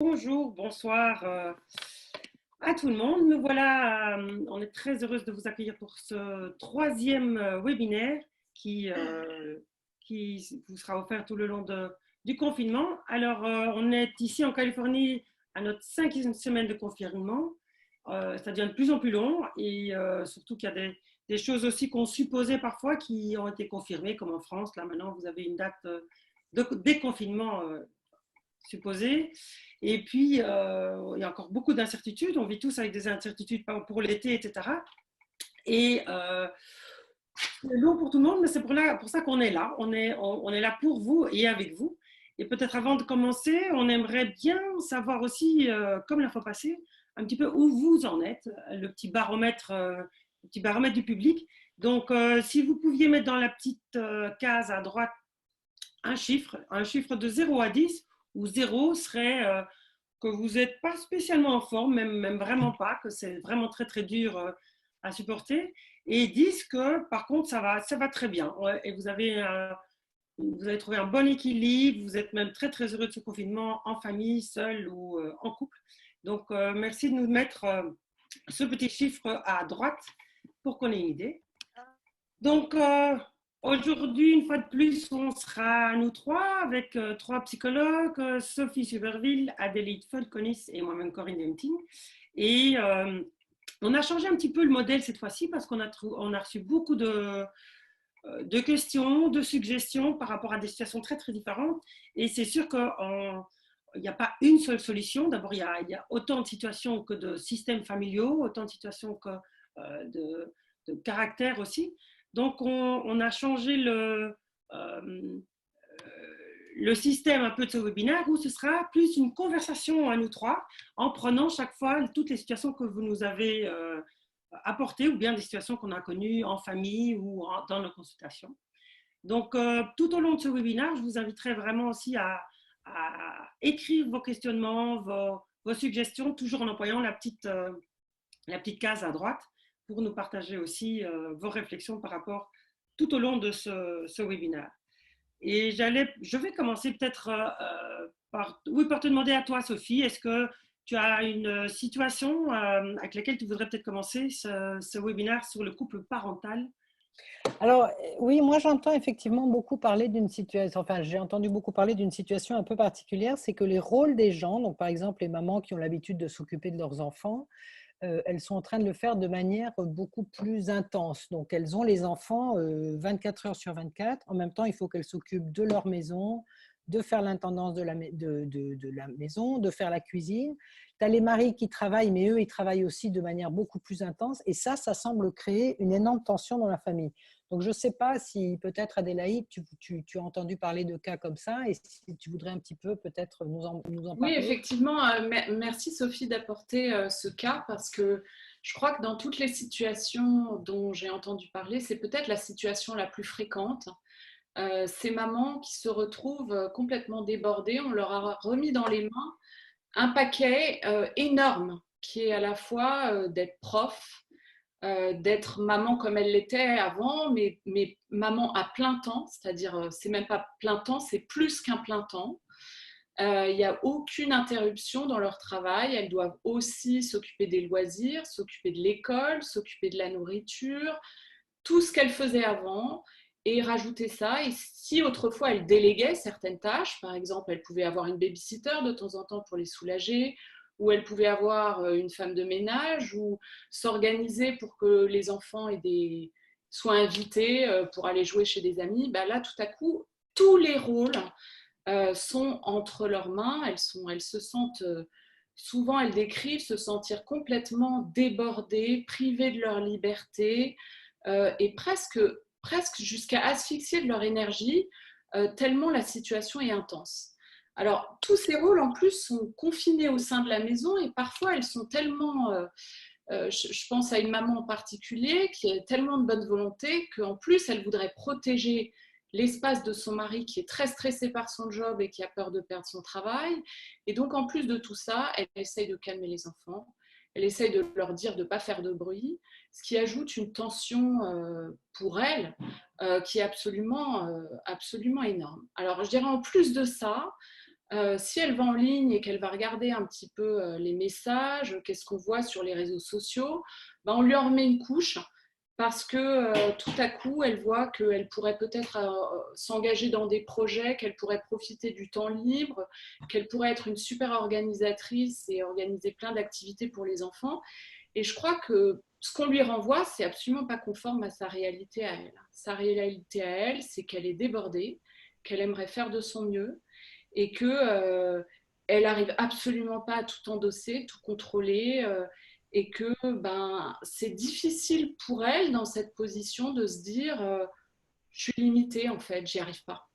Bonjour, bonsoir à tout le monde. Nous voilà, on est très heureuse de vous accueillir pour ce troisième webinaire qui vous sera offert tout le long du confinement. Alors, on est ici en Californie à notre cinquième semaine de confinement. Ça devient de plus en plus long et surtout qu'il y a des choses aussi qu'on supposait parfois qui ont été confirmées, comme en France. Là, maintenant, vous avez une date de déconfinement supposé. Et puis, il y a encore beaucoup d'incertitudes. On vit tous avec des incertitudes pour l'été, etc. Et c'est lourd pour tout le monde, mais c'est pour ça qu'on est là. On est là pour vous et avec vous. Et peut-être avant de commencer, on aimerait bien savoir aussi, comme la fois passée, un petit peu où vous en êtes, le petit baromètre du public. Donc, si vous pouviez mettre dans la petite case à droite un chiffre de 0 à 10, où 0 serait que vous n'êtes pas spécialement en forme, même vraiment pas, que c'est vraiment très très dur à supporter, et 10 que par contre ça va très bien, ouais, et vous avez trouvé un bon équilibre, vous êtes même très très heureux de ce confinement en famille, seul ou en couple. Donc merci de nous mettre ce petit chiffre à droite pour qu'on ait une idée. Donc, aujourd'hui, une fois de plus, on sera nous trois avec trois psychologues, Sophie Suberville, Adélie Fulconis et moi-même Corinne Demting. Et on a changé un petit peu le modèle cette fois-ci parce on a reçu beaucoup de questions, de suggestions par rapport à des situations très très différentes. Et c'est sûr qu'il n'y a pas une seule solution. D'abord, il y a autant de situations que de systèmes familiaux, autant de situations que de caractères aussi. Donc, on a changé le système un peu de ce webinaire où ce sera plus une conversation à nous trois en prenant chaque fois toutes les situations que vous nous avez apportées ou bien des situations qu'on a connues en famille ou dans nos consultations. Donc, tout au long de ce webinaire, je vous inviterai vraiment aussi à écrire vos questionnements, vos suggestions, toujours en employant la petite case à droite pour nous partager aussi vos réflexions par rapport tout au long de ce webinaire. Et je vais commencer peut-être par te demander à toi, Sophie, est-ce que tu as une situation avec laquelle tu voudrais peut-être commencer ce webinaire sur le couple parental? Alors, oui, moi j'entends effectivement beaucoup parler d'une situation, enfin j'ai entendu beaucoup parler d'une situation un peu particulière, c'est que les rôles des gens, donc par exemple les mamans qui ont l'habitude de s'occuper de leurs enfants, elles sont en train de le faire de manière beaucoup plus intense. Donc elles ont les enfants 24 heures sur 24, en même temps il faut qu'elles s'occupent de leur maison, de faire l'intendance de la maison, de faire la cuisine. Tu as les maris qui travaillent, mais eux, ils travaillent aussi de manière beaucoup plus intense. Et ça semble créer une énorme tension dans la famille. Donc, je ne sais pas si peut-être, Adélaïde, tu as entendu parler de cas comme ça et si tu voudrais un petit peu peut-être nous en Oui, parler. effectivement, merci Sophie d'apporter ce cas parce que je crois que dans toutes les situations dont j'ai entendu parler, c'est peut-être la situation la plus fréquente. Ces mamans qui se retrouvent complètement débordées, on leur a remis dans les mains un paquet énorme qui est à la fois d'être prof, d'être maman comme elle l'était avant, mais maman à plein temps, c'est-à-dire c'est même pas plein temps, c'est plus qu'un plein temps. Il n'y a aucune interruption dans leur travail. Elles doivent aussi s'occuper des loisirs, s'occuper de l'école, s'occuper de la nourriture, tout ce qu'elles faisaient avant et rajouter ça. Et si autrefois elles déléguaient certaines tâches, par exemple, elles pouvaient avoir une babysitter de temps en temps pour les soulager, ou elles pouvaient avoir une femme de ménage, ou s'organiser pour que les enfants soient invités pour aller jouer chez des amis, bah là, tout à coup, tous les rôles sont entre leurs mains. Elles se sentent, souvent elles décrivent se sentir complètement débordées, privées de leur liberté et presque jusqu'à asphyxier de leur énergie, tellement la situation est intense. Alors, tous ces rôles, en plus, sont confinés au sein de la maison et parfois, elles sont tellement... je pense à une maman en particulier qui a tellement de bonne volonté qu'en plus, elle voudrait protéger l'espace de son mari qui est très stressé par son job et qui a peur de perdre son travail. Et donc, en plus de tout ça, elle essaye de calmer les enfants. Elle essaye de leur dire de ne pas faire de bruit, ce qui ajoute une tension pour elle qui est absolument énorme. Alors, je dirais en plus de ça, Si elle va en ligne et qu'elle va regarder un petit peu les messages, qu'est-ce qu'on voit sur les réseaux sociaux, ben on lui en remet une couche parce que tout à coup, elle voit qu'elle pourrait peut-être s'engager dans des projets, qu'elle pourrait profiter du temps libre, qu'elle pourrait être une super organisatrice et organiser plein d'activités pour les enfants. Et je crois que ce qu'on lui renvoie, c'est absolument pas conforme à sa réalité à elle. Sa réalité à elle, c'est qu'elle est débordée, qu'elle aimerait faire de son mieux et que elle arrive absolument pas à tout endosser, tout contrôler, et que ben c'est difficile pour elle dans cette position de se dire je suis limitée en fait, j'y arrive pas.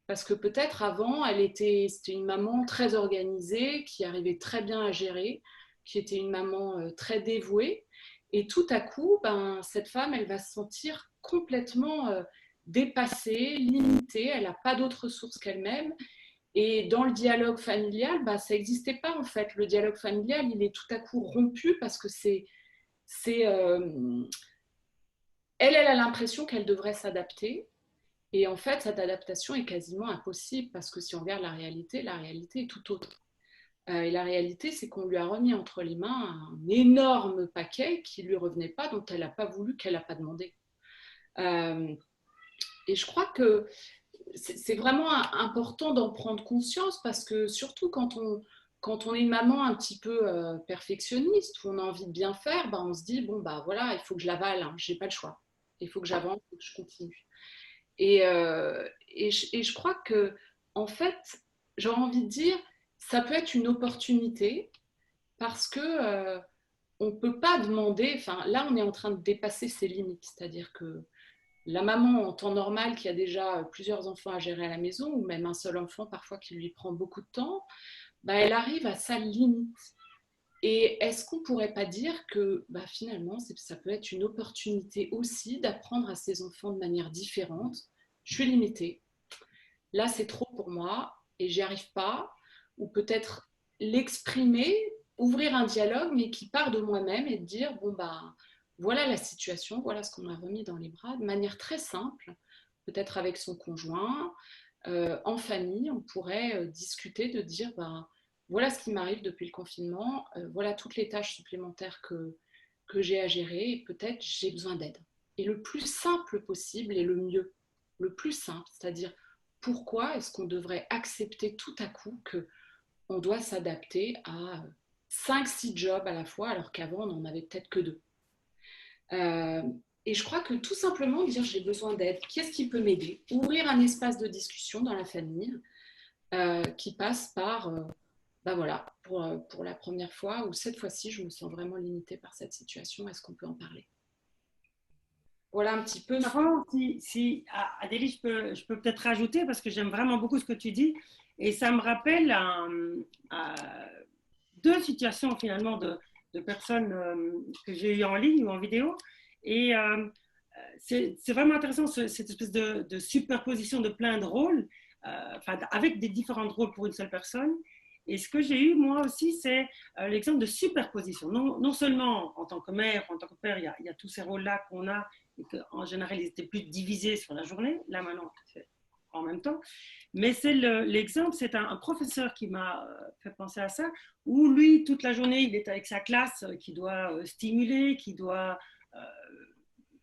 Parce que peut-être avant, c'était une maman très organisée, qui arrivait très bien à gérer, qui était une maman très dévouée. Et tout à coup, ben, cette femme, elle va se sentir complètement dépassée, limitée. Elle n'a pas d'autre ressources qu'elle-même. Et dans le dialogue familial, bah, ça n'existait pas en fait. Le dialogue familial, il est tout à coup rompu parce que c'est elle a l'impression qu'elle devrait s'adapter. Et en fait, cette adaptation est quasiment impossible parce que si on regarde la réalité est tout autre. Et la réalité, c'est qu'on lui a remis entre les mains un énorme paquet qui ne lui revenait pas, dont elle n'a pas voulu, qu'elle n'a pas demandé. Et je crois que c'est vraiment important d'en prendre conscience parce que surtout quand on est une maman un petit peu perfectionniste, où on a envie de bien faire, ben on se dit, bon, bah voilà, il faut que je l'avale, hein, je n'ai pas le choix. Il faut que j'avance, il faut que je continue. Et je crois que, en fait, j'ai envie de dire, ça peut être une opportunité parce que on ne peut pas demander, enfin là on est en train de dépasser ses limites, c'est-à-dire que la maman en temps normal qui a déjà plusieurs enfants à gérer à la maison ou même un seul enfant parfois qui lui prend beaucoup de temps, bah, elle arrive à sa limite. Et est-ce qu'on ne pourrait pas dire que bah, finalement ça peut être une opportunité aussi d'apprendre à ses enfants de manière différente. Je suis limitée, là c'est trop pour moi et j'y arrive pas, ou peut-être l'exprimer, ouvrir un dialogue mais qui part de moi-même et de dire bon bah voilà la situation, voilà ce qu'on m'a remis dans les bras, de manière très simple, peut-être avec son conjoint, en famille, on pourrait discuter de dire bah, voilà ce qui m'arrive depuis le confinement, voilà toutes les tâches supplémentaires que j'ai à gérer et peut-être j'ai besoin d'aide. Et le plus simple possible est le mieux, le plus simple, c'est-à-dire pourquoi est-ce qu'on devrait accepter tout à coup qu'on doit s'adapter à 5-6 jobs à la fois alors qu'avant on n'en avait peut-être que 2. Euh, et je crois que tout simplement dire j'ai besoin d'aide, qu'est-ce qui peut m'aider? Ouvrir un espace de discussion dans la famille qui passe par, ben voilà, pour la première fois ou cette fois-ci je me sens vraiment limitée par cette situation, est-ce qu'on peut en parler? Voilà un petit peu. Marrant, Adélie, je peux peut-être rajouter parce que j'aime vraiment beaucoup ce que tu dis et ça me rappelle deux situations finalement de personnes que j'ai eues en ligne ou en vidéo et c'est vraiment intéressant cette espèce de superposition de plein de rôles, avec des différents rôles pour une seule personne. Et ce que j'ai eu moi aussi, c'est l'exemple de superposition. Non seulement en tant que mère, en tant que père, il y a tous ces rôles-là qu'on a et qu'en général, ils étaient plus divisés sur la journée. Là, maintenant, c'est en même temps. Mais c'est l'exemple, c'est un professeur qui m'a fait penser à ça, où lui, toute la journée, il est avec sa classe qui doit stimuler, qui doit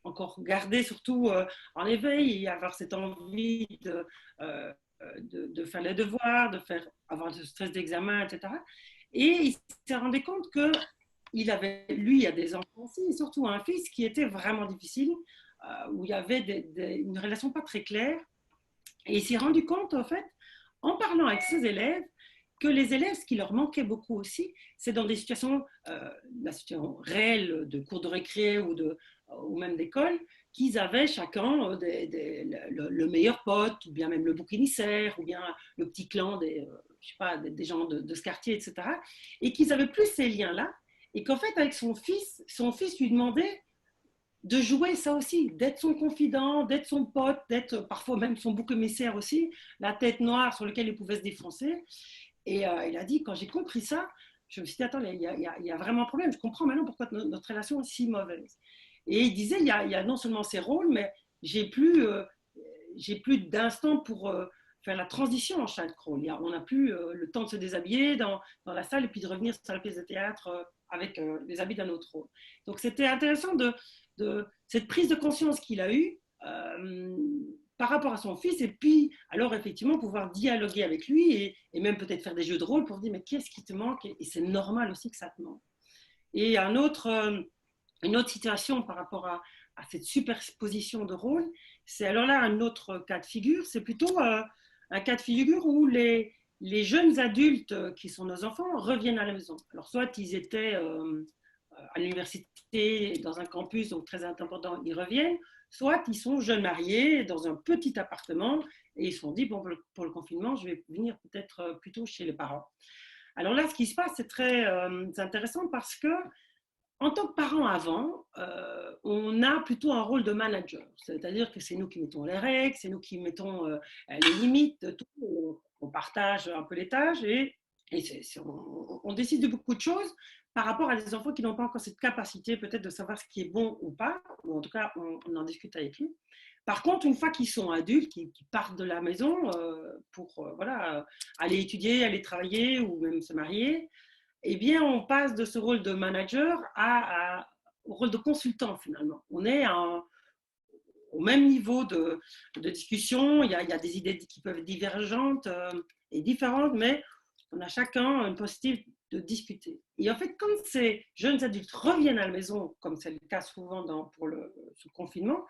encore garder surtout en éveil et avoir cette envie de faire les devoirs, avoir du stress d'examen, etc. Et il s'est rendu compte que lui, il a des enfants aussi, et surtout un fils qui était vraiment difficile, où il y avait une relation pas très claire. Et il s'est rendu compte, en fait, en parlant avec ses élèves, que les élèves, ce qui leur manquait beaucoup aussi, c'est dans des situations, la situation réelle de cours de récré ou même d'école, qu'ils avaient chacun le meilleur pote, ou bien même le bouc émissaire, ou bien le petit clan je sais pas, des gens de ce quartier, etc. Et qu'ils avaient plus ces liens-là. Et qu'en fait, avec son fils lui demandait de jouer ça aussi, d'être son confident, d'être son pote, d'être parfois même son bouc émissaire aussi, la tête noire sur laquelle il pouvait se défoncer. Et il a dit, quand j'ai compris ça, je me suis dit, attends, il y a vraiment un problème. Je comprends maintenant pourquoi notre relation est si mauvaise. Et il disait, il y a non seulement ces rôles, mais j'ai plus d'instant pour faire la transition en chaque rôle. On n'a plus le temps de se déshabiller dans la salle et puis de revenir sur la pièce de théâtre avec les habits d'un autre rôle. Donc c'était intéressant de cette prise de conscience qu'il a eue par rapport à son fils, et puis alors effectivement pouvoir dialoguer avec lui et même peut-être faire des jeux de rôle pour dire mais qu'est-ce qui te manque, et c'est normal aussi que ça te manque. Et une autre situation par rapport à cette superposition de rôles, c'est alors là un autre cas de figure, c'est plutôt un cas de figure où les jeunes adultes qui sont nos enfants reviennent à la maison. Alors soit ils étaient à l'université, dans un campus, donc très important, ils reviennent, soit ils sont jeunes mariés dans un petit appartement et ils se sont dit, bon, pour le confinement, je vais venir peut-être plutôt chez les parents. Alors là, ce qui se passe, c'est très intéressant parce que en tant que parents avant, on a plutôt un rôle de manager. C'est-à-dire que c'est nous qui mettons les règles, c'est nous qui mettons les limites, tout. On partage un peu les tâches et on décide de beaucoup de choses par rapport à des enfants qui n'ont pas encore cette capacité peut-être de savoir ce qui est bon ou pas, ou en tout cas, on en discute avec eux. Par contre, une fois qu'ils sont adultes, qu'ils partent de la maison pour voilà, aller étudier, aller travailler ou même se marier, eh bien, on passe de ce rôle de manager au rôle de consultant, finalement. On est au même niveau de discussion. Il y a des idées qui peuvent être divergentes et différentes, mais on a chacun une possibilité de discuter. Et en fait, quand ces jeunes adultes reviennent à la maison, comme c'est le cas souvent pour le confinement,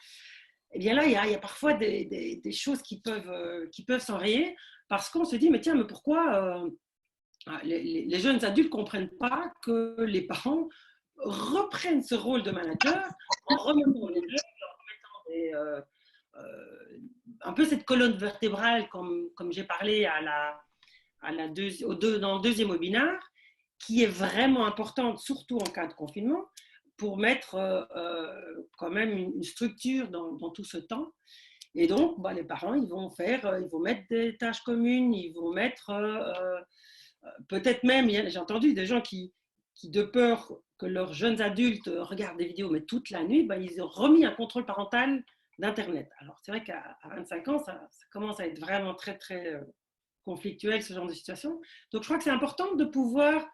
eh bien là, il y a parfois des choses qui peuvent s'enrayer parce qu'on se dit, mais tiens, mais pourquoi les jeunes adultes ne comprennent pas que les parents reprennent ce rôle de manager en remontant les jeunes, en remettant un peu cette colonne vertébrale, comme j'ai parlé dans le deuxième webinaire, qui est vraiment importante, surtout en cas de confinement, pour mettre quand même une structure dans tout ce temps. Et donc, les parents, ils vont mettre des tâches communes, ils vont mettre peut-être même, j'ai entendu des gens qui, de peur que leurs jeunes adultes regardent des vidéos, mais toute la nuit, ils ont remis un contrôle parental d'Internet. Alors, c'est vrai qu'à 25 ans, ça commence à être vraiment très, très conflictuel, ce genre de situation. Donc, je crois que c'est important de pouvoir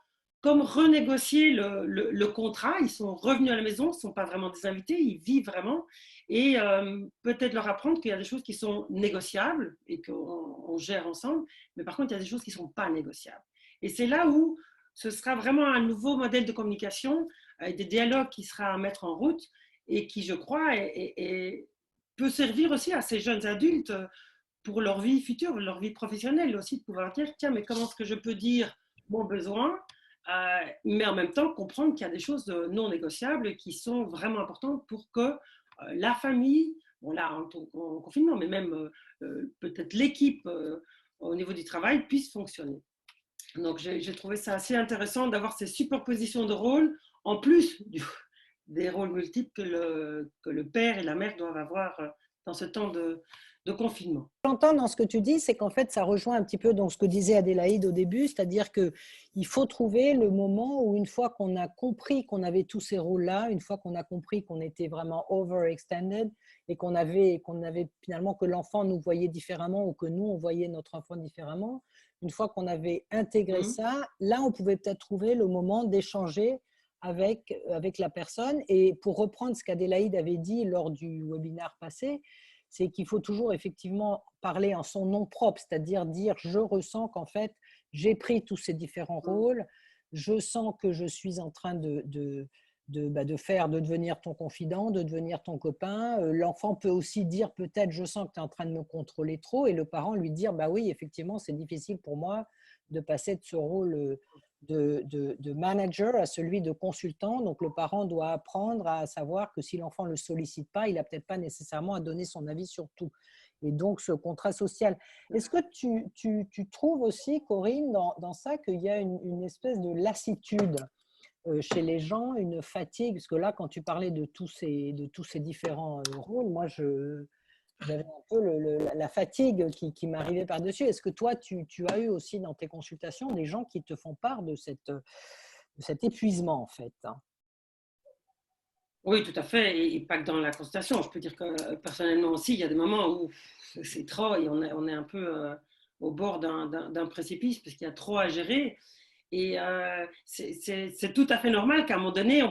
comme renégocier le contrat. Ils sont revenus à la maison, ils ne sont pas vraiment des invités, ils vivent vraiment. Et peut-être leur apprendre qu'il y a des choses qui sont négociables et qu'on gère ensemble, mais par contre, il y a des choses qui ne sont pas négociables. Et c'est là où ce sera vraiment un nouveau modèle de communication, des dialogues qui sera à mettre en route et qui, je crois, peut servir aussi à ces jeunes adultes pour leur vie future, leur vie professionnelle aussi, de pouvoir dire, tiens, mais comment est-ce que je peux dire mon besoin, mais en même temps comprendre qu'il y a des choses non négociables qui sont vraiment importantes pour que la famille, bon là en confinement, mais même peut-être l'équipe au niveau du travail puisse fonctionner. Donc j'ai trouvé ça assez intéressant d'avoir ces superpositions de rôles, en plus des rôles multiples que le père et la mère doivent avoir dans ce temps de confinement. Ce que j'entends dans ce que tu dis, c'est qu'en fait, ça rejoint un petit peu donc, ce que disait Adélaïde au début, c'est-à-dire qu'il faut trouver le moment où, une fois qu'on a compris qu'on avait tous ces rôles-là, une fois qu'on a compris qu'on était vraiment overextended et qu'on avait finalement que l'enfant nous voyait différemment ou que nous, on voyait notre enfant différemment, une fois qu'on avait intégré ça, là, on pouvait peut-être trouver le moment d'échanger avec la personne. Et pour reprendre ce qu'Adélaïde avait dit lors du webinaire passé, c'est qu'il faut toujours effectivement parler en son nom propre, c'est-à-dire dire « je ressens qu'en fait, j'ai pris tous ces différents rôles, je sens que je suis en train de devenir ton confident, de devenir ton copain ». L'enfant peut aussi dire peut-être « je sens que tu es en train de me contrôler trop » et le parent lui dire « bah oui, effectivement, c'est difficile pour moi de passer de ce rôle de manager à celui de consultant ». Donc, le parent doit apprendre à savoir que si l'enfant ne le sollicite pas, il n'a peut-être pas nécessairement à donner son avis sur tout. Et donc, ce contrat social. Est-ce que tu trouves aussi, Corinne, dans ça, qu'il y a une espèce de lassitude chez les gens, une fatigue? Parce que là, quand tu parlais de tous ces différents rôles, moi, j'avais un peu la fatigue qui m'arrivait par-dessus. Est-ce que toi, tu as eu aussi dans tes consultations des gens qui te font part de cet épuisement, en fait? Oui, tout à fait, et pas que dans la consultation. Je peux dire que personnellement aussi, il y a des moments où c'est trop et on est un peu au bord d'un précipice parce qu'il y a trop à gérer. Et c'est tout à fait normal qu'à un moment donné,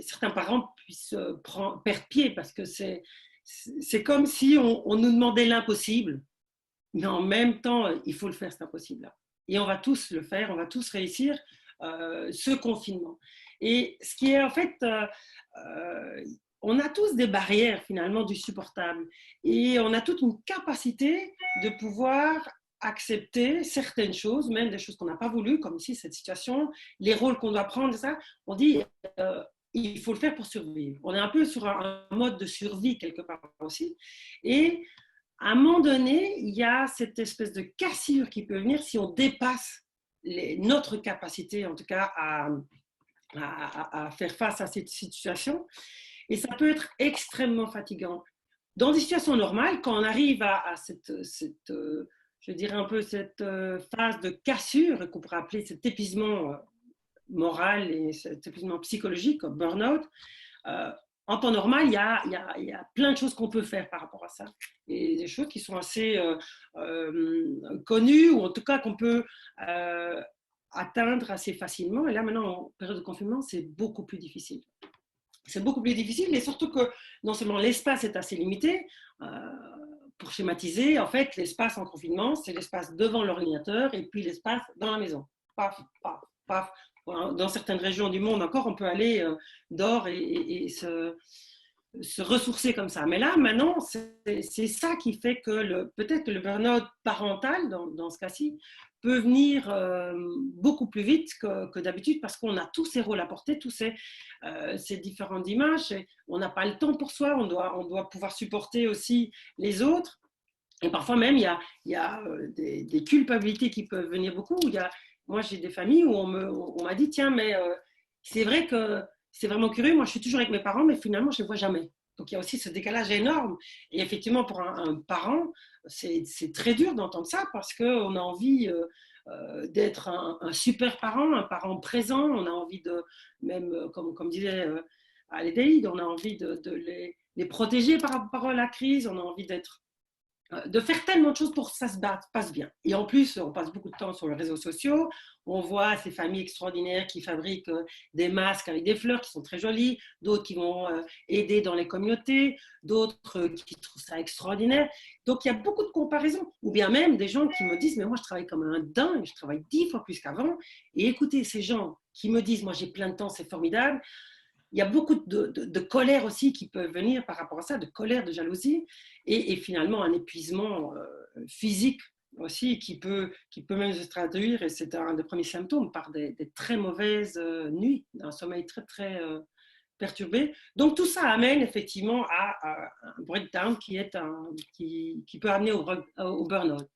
certains parents puissent perdre pied parce que c'est comme si on nous demandait l'impossible, mais en même temps, il faut le faire, cet impossible-là. Et on va tous le faire, on va tous réussir ce confinement. Et ce qui est en fait, on a tous des barrières finalement du supportable et on a toute une capacité de pouvoir accepter certaines choses, même des choses qu'on n'a pas voulu, comme ici cette situation, les rôles qu'on doit prendre, ça, on dit il faut le faire pour survivre. On est un peu sur un mode de survie quelque part aussi. Et à un moment donné, il y a cette espèce de cassure qui peut venir si on dépasse notre capacité, en tout cas, à faire face à cette situation. Et ça peut être extrêmement fatigant. Dans des situations normales, quand on arrive à je dirais un peu cette phase de cassure, qu'on pourrait appeler cet épuisement moral et cet épuisement psychologique, comme burn-out, en temps normal, il y a plein de choses qu'on peut faire par rapport à ça. Et des choses qui sont assez connues, ou en tout cas qu'on peut atteindre assez facilement. Et là, maintenant, en période de confinement, c'est beaucoup plus difficile. C'est beaucoup plus difficile, et surtout que non seulement l'espace est assez limité, pour schématiser, en fait, l'espace en confinement, c'est l'espace devant l'ordinateur et puis l'espace dans la maison. Paf, paf, paf. Dans certaines régions du monde encore, on peut aller dehors et se ressourcer comme ça. Mais là, maintenant, c'est ça qui fait que peut-être que le burn-out parental, dans ce cas-ci, peut venir beaucoup plus vite que d'habitude parce qu'on a tous ces rôles à porter, tous ces différentes images. Et on n'a pas le temps pour soi, on doit pouvoir supporter aussi les autres. Et parfois même, il y a des culpabilités qui peuvent venir beaucoup. Moi, j'ai des familles où on m'a dit, tiens, mais c'est vrai que c'est vraiment curieux, moi je suis toujours avec mes parents, mais finalement je ne les vois jamais. Donc il y a aussi ce décalage énorme. Et effectivement, pour un parent, c'est très dur d'entendre ça parce qu'on a envie d'être un super parent, un parent présent. On a envie de, même comme disait Alédaïde, on a envie de les protéger par rapport à la crise. On a envie de faire tellement de choses pour que ça se passe bien. Et en plus, on passe beaucoup de temps sur les réseaux sociaux. On voit ces familles extraordinaires qui fabriquent des masques avec des fleurs qui sont très jolies, d'autres qui vont aider dans les communautés, d'autres qui trouvent ça extraordinaire. Donc, il y a beaucoup de comparaisons. Ou bien même des gens qui me disent, mais moi, je travaille comme un dingue, je travaille 10 fois plus qu'avant. Et écoutez, ces gens qui me disent, moi, j'ai plein de temps, c'est formidable. Il y a beaucoup de colère aussi qui peut venir par rapport à ça, de colère, de jalousie, et finalement un épuisement physique aussi qui peut même se traduire, et c'est un des premiers symptômes, par des très mauvaises nuits, un sommeil très très perturbé. Donc tout ça amène effectivement à un breakdown qui peut amener au burn-out.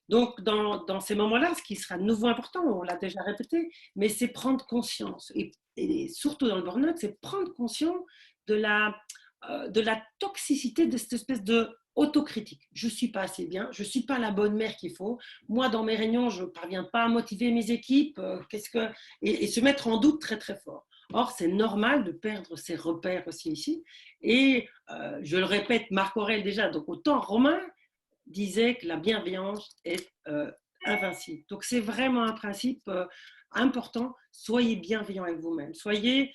Donc, dans ces moments-là, ce qui sera de nouveau important, on l'a déjà répété, mais c'est prendre conscience. Et surtout dans le burn-out, c'est prendre conscience de la toxicité de cette espèce de autocritique. Je ne suis pas assez bien, je ne suis pas la bonne mère qu'il faut. Moi, dans mes réunions, je ne parviens pas à motiver mes équipes. Et se mettre en doute très, très fort. Or, c'est normal de perdre ses repères aussi ici. Et je le répète, Marc Aurèle déjà, donc autant Romain, disait que la bienveillance est invincible. Donc, c'est vraiment un principe important. Soyez bienveillant avec vous-même. Soyez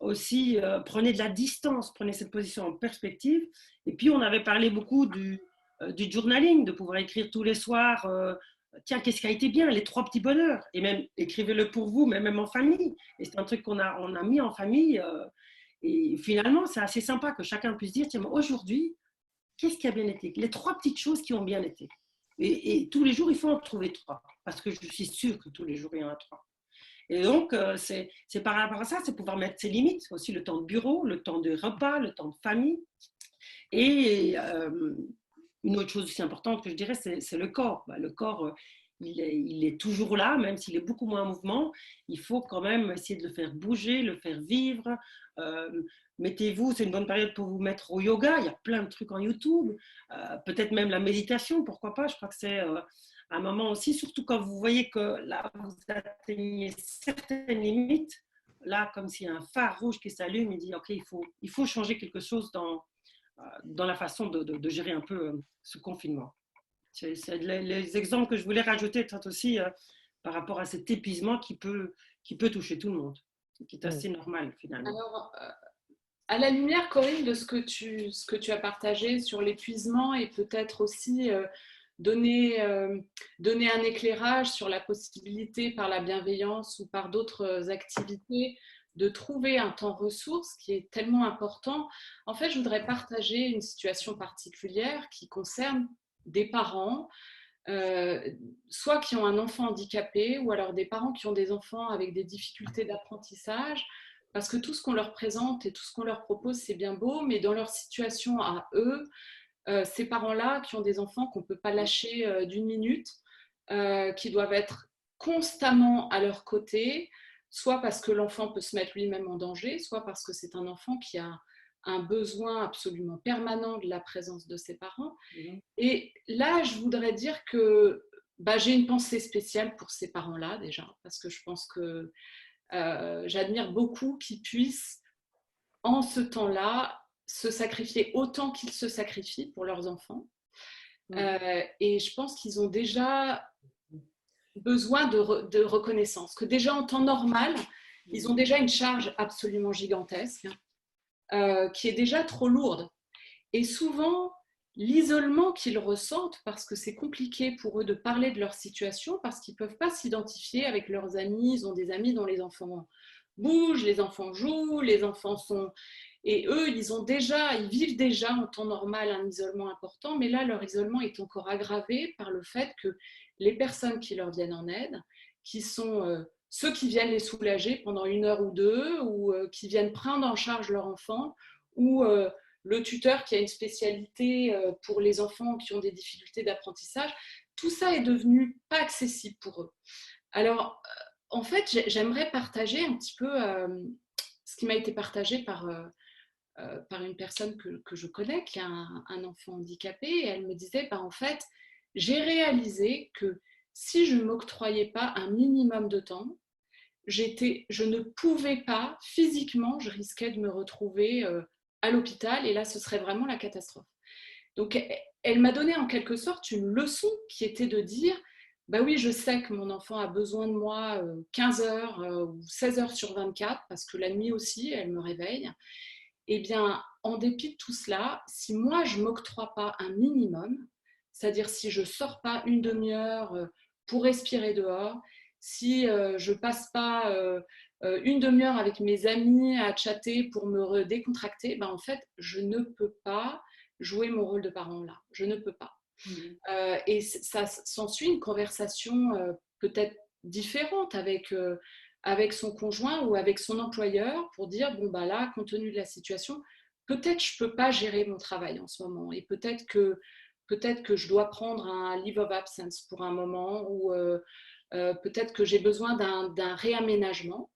aussi, prenez de la distance, prenez cette position en perspective. Et puis, on avait parlé beaucoup du journaling, de pouvoir écrire tous les soirs, tiens, qu'est-ce qui a été bien, les 3 petits bonheurs. Et même, écrivez-le pour vous, mais même en famille. Et c'est un truc qu'on a mis en famille. Et finalement, c'est assez sympa que chacun puisse dire, tiens, aujourd'hui, qu'est-ce qui a bien été? Les 3 petites choses qui ont bien été. Et tous les jours, il faut en trouver 3. Parce que je suis sûre que tous les jours, il y en a 3. Et donc, c'est par rapport à ça, c'est pouvoir mettre ses limites. Aussi le temps de bureau, le temps de repas, le temps de famille. Et une autre chose aussi importante que je dirais, c'est le corps. Le corps, il est toujours là, même s'il est beaucoup moins en mouvement. Il faut quand même essayer de le faire bouger, le faire vivre. Mettez-vous, c'est une bonne période pour vous mettre au yoga. Il y a plein de trucs en YouTube. Peut-être même la méditation, pourquoi pas. Je crois que c'est un moment aussi, surtout quand vous voyez que là, vous atteignez certaines limites. Là, comme s'il y a un phare rouge qui s'allume, il dit, OK, il faut changer quelque chose dans la façon de gérer un peu ce confinement. C'est les exemples que je voulais rajouter peut-être aussi par rapport à cet épuisement qui peut toucher tout le monde, qui est assez normal finalement. Alors, à la lumière, Corinne, de ce que tu as partagé sur l'épuisement et peut-être aussi donner, donner un éclairage sur la possibilité par la bienveillance ou par d'autres activités de trouver un temps ressource qui est tellement important. En fait, je voudrais partager une situation particulière qui concerne des parents, euh, soit qui ont un enfant handicapé ou alors des parents qui ont des enfants avec des difficultés d'apprentissage, parce que tout ce qu'on leur présente et tout ce qu'on leur propose, c'est bien beau, mais dans leur situation à eux, ces parents-là qui ont des enfants qu'on ne peut pas lâcher d'une minute, qui doivent être constamment à leur côté, soit parce que l'enfant peut se mettre lui-même en danger, soit parce que c'est un enfant qui a un besoin absolument permanent de la présence de ses parents. Et là, je voudrais dire que j'ai une pensée spéciale pour ces parents-là déjà, parce que je pense que j'admire beaucoup qu'ils puissent, en ce temps-là, se sacrifier autant qu'ils se sacrifient pour leurs enfants. Et je pense qu'ils ont déjà besoin de reconnaissance, que déjà en temps normal, ils ont déjà une charge absolument gigantesque, qui est déjà trop lourde. Et souvent, l'isolement qu'ils ressentent, parce que c'est compliqué pour eux de parler de leur situation, parce qu'ils ne peuvent pas s'identifier avec leurs amis, ils ont des amis dont les enfants bougent, les enfants jouent, les enfants sont... Et eux, ils vivent déjà en temps normal un isolement important, mais là, leur isolement est encore aggravé par le fait que les personnes qui leur viennent en aide, qui sont ceux qui viennent les soulager pendant 1 heure ou 2, ou qui viennent prendre en charge leur enfant, ou le tuteur qui a une spécialité pour les enfants qui ont des difficultés d'apprentissage, tout ça est devenu pas accessible pour eux. Alors, en fait, j'aimerais partager un petit peu ce qui m'a été partagé par une personne que je connais qui a un enfant handicapé, et elle me disait, en fait, j'ai réalisé que si je ne m'octroyais pas un minimum de temps, je ne pouvais pas, physiquement, je risquais de me retrouver à l'hôpital, et là, ce serait vraiment la catastrophe. Donc, elle m'a donné en quelque sorte une leçon qui était de dire, oui, je sais que mon enfant a besoin de moi 15 heures ou 16 heures sur 24, parce que la nuit aussi, elle me réveille. Eh bien, en dépit de tout cela, si moi, je ne m'octroie pas un minimum, c'est-à-dire si je ne sors pas une demi-heure pour respirer dehors, si je ne passe pas une demi-heure avec mes amis à chatter pour me décontracter, en fait, je ne peux pas jouer mon rôle de parent là. Je ne peux pas. Et ça s'ensuit une conversation peut-être différente avec son conjoint ou avec son employeur pour dire, là, compte tenu de la situation, peut-être je ne peux pas gérer mon travail en ce moment, et peut-être que je dois prendre un leave of absence pour un moment, ou peut-être que j'ai besoin d'un réaménagement.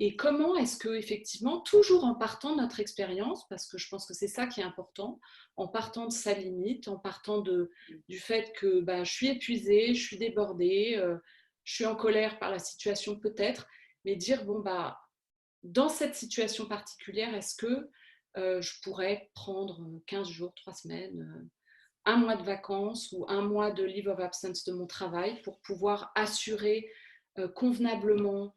Et comment est-ce que, effectivement, toujours en partant de notre expérience, parce que je pense que c'est ça qui est important, en partant de sa limite, en partant du fait que je suis épuisée, je suis débordée, je suis en colère par la situation peut-être, mais dire, dans cette situation particulière, est-ce que je pourrais prendre 15 jours, 3 semaines, 1 mois de vacances ou 1 mois de leave of absence de mon travail pour pouvoir assurer convenablement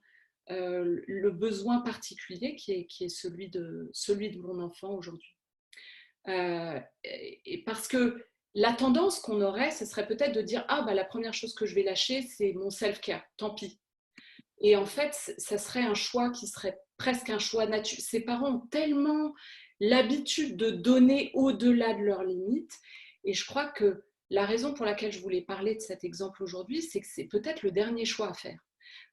le besoin particulier qui est celui de mon enfant aujourd'hui. Et parce que la tendance qu'on aurait, ce serait peut-être de dire, la première chose que je vais lâcher, c'est mon self-care, tant pis. Et en fait, ça serait un choix qui serait presque un choix naturel. Ces parents ont tellement l'habitude de donner au-delà de leurs limites. Et je crois que la raison pour laquelle je voulais parler de cet exemple aujourd'hui, c'est que c'est peut-être le dernier choix à faire.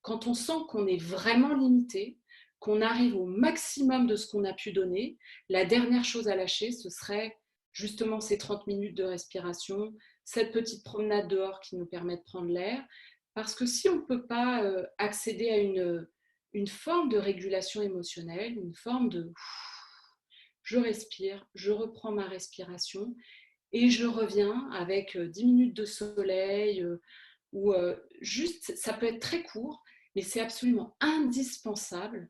Quand on sent qu'on est vraiment limité, qu'on arrive au maximum de ce qu'on a pu donner, la dernière chose à lâcher, ce serait justement ces 30 minutes de respiration, cette petite promenade dehors qui nous permet de prendre l'air. Parce que si on ne peut pas accéder à une forme de régulation émotionnelle, une forme de je respire, je reprends ma respiration et je reviens avec 10 minutes de soleil ou juste, ça peut être très court, mais c'est absolument indispensable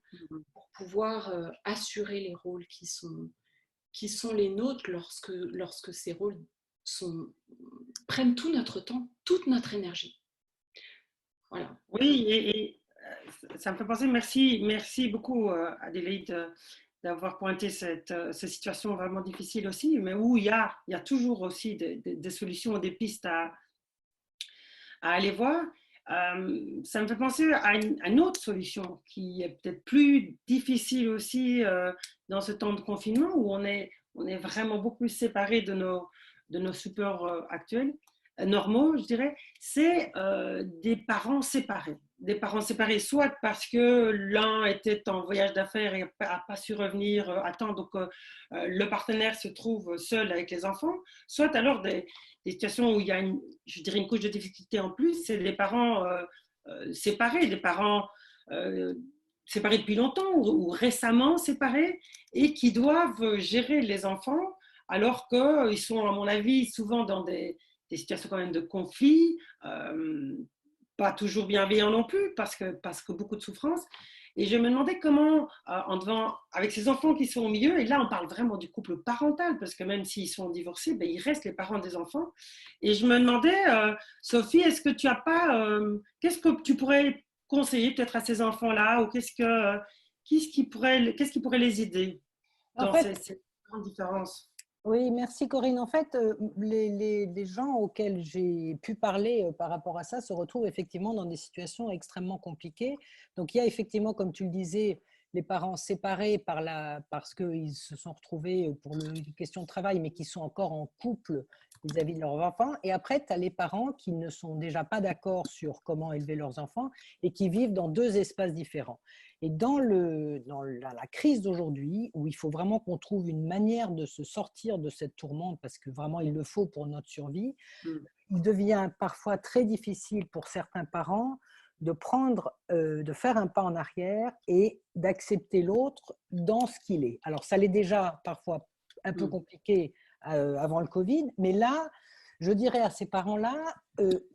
pour pouvoir assurer les rôles qui sont les nôtres lorsque ces rôles prennent tout notre temps, toute notre énergie. Voilà. Oui, et ça me fait penser, merci beaucoup Adélaïde d'avoir pointé cette situation vraiment difficile aussi, mais où il y a toujours aussi des solutions, des pistes à aller voir. Ça me fait penser à une autre solution qui est peut-être plus difficile aussi dans ce temps de confinement où on est vraiment beaucoup plus séparés de nos supports actuels, normaux, je dirais, c'est des parents séparés. Des parents séparés, soit parce que l'un était en voyage d'affaires et n'a pas su revenir à temps, donc le partenaire se trouve seul avec les enfants, soit alors des situations où il y a je dirais une couche de difficulté en plus, c'est des parents séparés, des parents séparés depuis longtemps ou récemment séparés et qui doivent gérer les enfants alors qu'ils sont, à mon avis, souvent dans des situations quand même de conflit, pas toujours bienveillants non plus parce que beaucoup de souffrance. Et je me demandais comment, avec ces enfants qui sont au milieu, et là on parle vraiment du couple parental, parce que même s'ils sont divorcés, ben, ils restent les parents des enfants. Et je me demandais, Sophie, est-ce que tu as pas, qu'est-ce que tu pourrais conseiller peut-être à ces enfants-là, ou qu'est-ce qui pourrait les aider En dans fait, ces grandes différences? oui, merci Corinne. En fait, les gens auxquels j'ai pu parler par rapport à ça se retrouvent effectivement dans des situations extrêmement compliquées. Donc, il y a effectivement, comme tu le disais, les parents séparés parce qu'ils se sont retrouvés pour une question de travail, mais qui sont encore en couple vis-à-vis de leurs enfants. Et après, tu as les parents qui ne sont déjà pas d'accord sur comment élever leurs enfants et qui vivent dans deux espaces différents. Et dans la crise d'aujourd'hui, où il faut vraiment qu'on trouve une manière de se sortir de cette tourmente, parce que vraiment il le faut pour notre survie, il devient parfois très difficile pour certains parents de faire un pas en arrière et d'accepter l'autre dans ce qu'il est. Alors ça l'est déjà parfois un peu compliqué avant le Covid, mais là, je dirais à ces parents-là,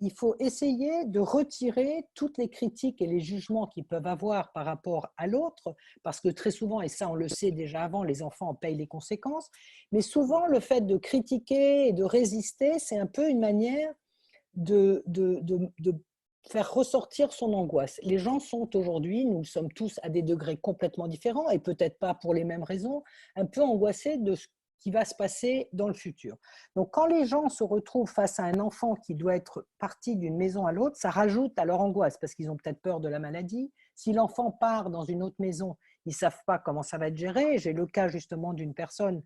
il faut essayer de retirer toutes les critiques et les jugements qu'ils peuvent avoir par rapport à l'autre, parce que très souvent, et ça on le sait déjà avant, les enfants en payent les conséquences, mais souvent le fait de critiquer et de résister, c'est un peu une manière de faire ressortir son angoisse. Les gens sont aujourd'hui, nous sommes tous à des degrés complètement différents, et peut-être pas pour les mêmes raisons, un peu angoissés de ce qui va se passer dans le futur. Donc, quand les gens se retrouvent face à un enfant qui doit être parti d'une maison à l'autre, ça rajoute à leur angoisse parce qu'ils ont peut-être peur de la maladie. Si l'enfant part dans une autre maison, ils ne savent pas comment ça va être géré. J'ai le cas justement d'une personne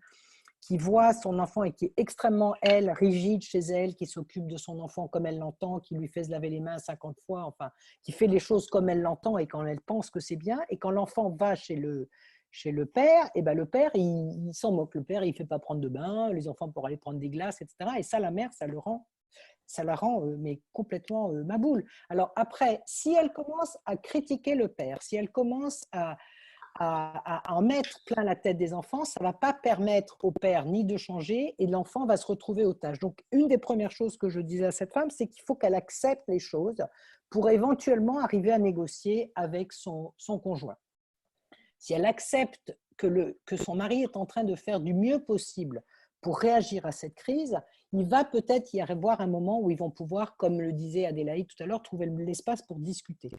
qui voit son enfant et qui est extrêmement, elle, rigide chez elle, qui s'occupe de son enfant comme elle l'entend, qui lui fait se laver les mains 50 fois, enfin, qui fait les choses comme elle l'entend et quand elle pense que c'est bien. Et quand l'enfant va chez le père, et ben le père, il s'en moque. Le père, il ne fait pas prendre de bain, les enfants pour aller prendre des glaces, etc. Et ça, la mère, ça la rend mais complètement maboule. Alors après, si elle commence à critiquer le père, si elle commence à en mettre plein la tête des enfants, ça ne va pas permettre au père ni de changer et l'enfant va se retrouver otage. Donc, une des premières choses que je disais à cette femme, c'est qu'il faut qu'elle accepte les choses pour éventuellement arriver à négocier avec son conjoint. Si elle accepte que son mari est en train de faire du mieux possible pour réagir à cette crise, il va peut-être y avoir un moment où ils vont pouvoir, comme le disait Adélaïde tout à l'heure, trouver l'espace pour discuter.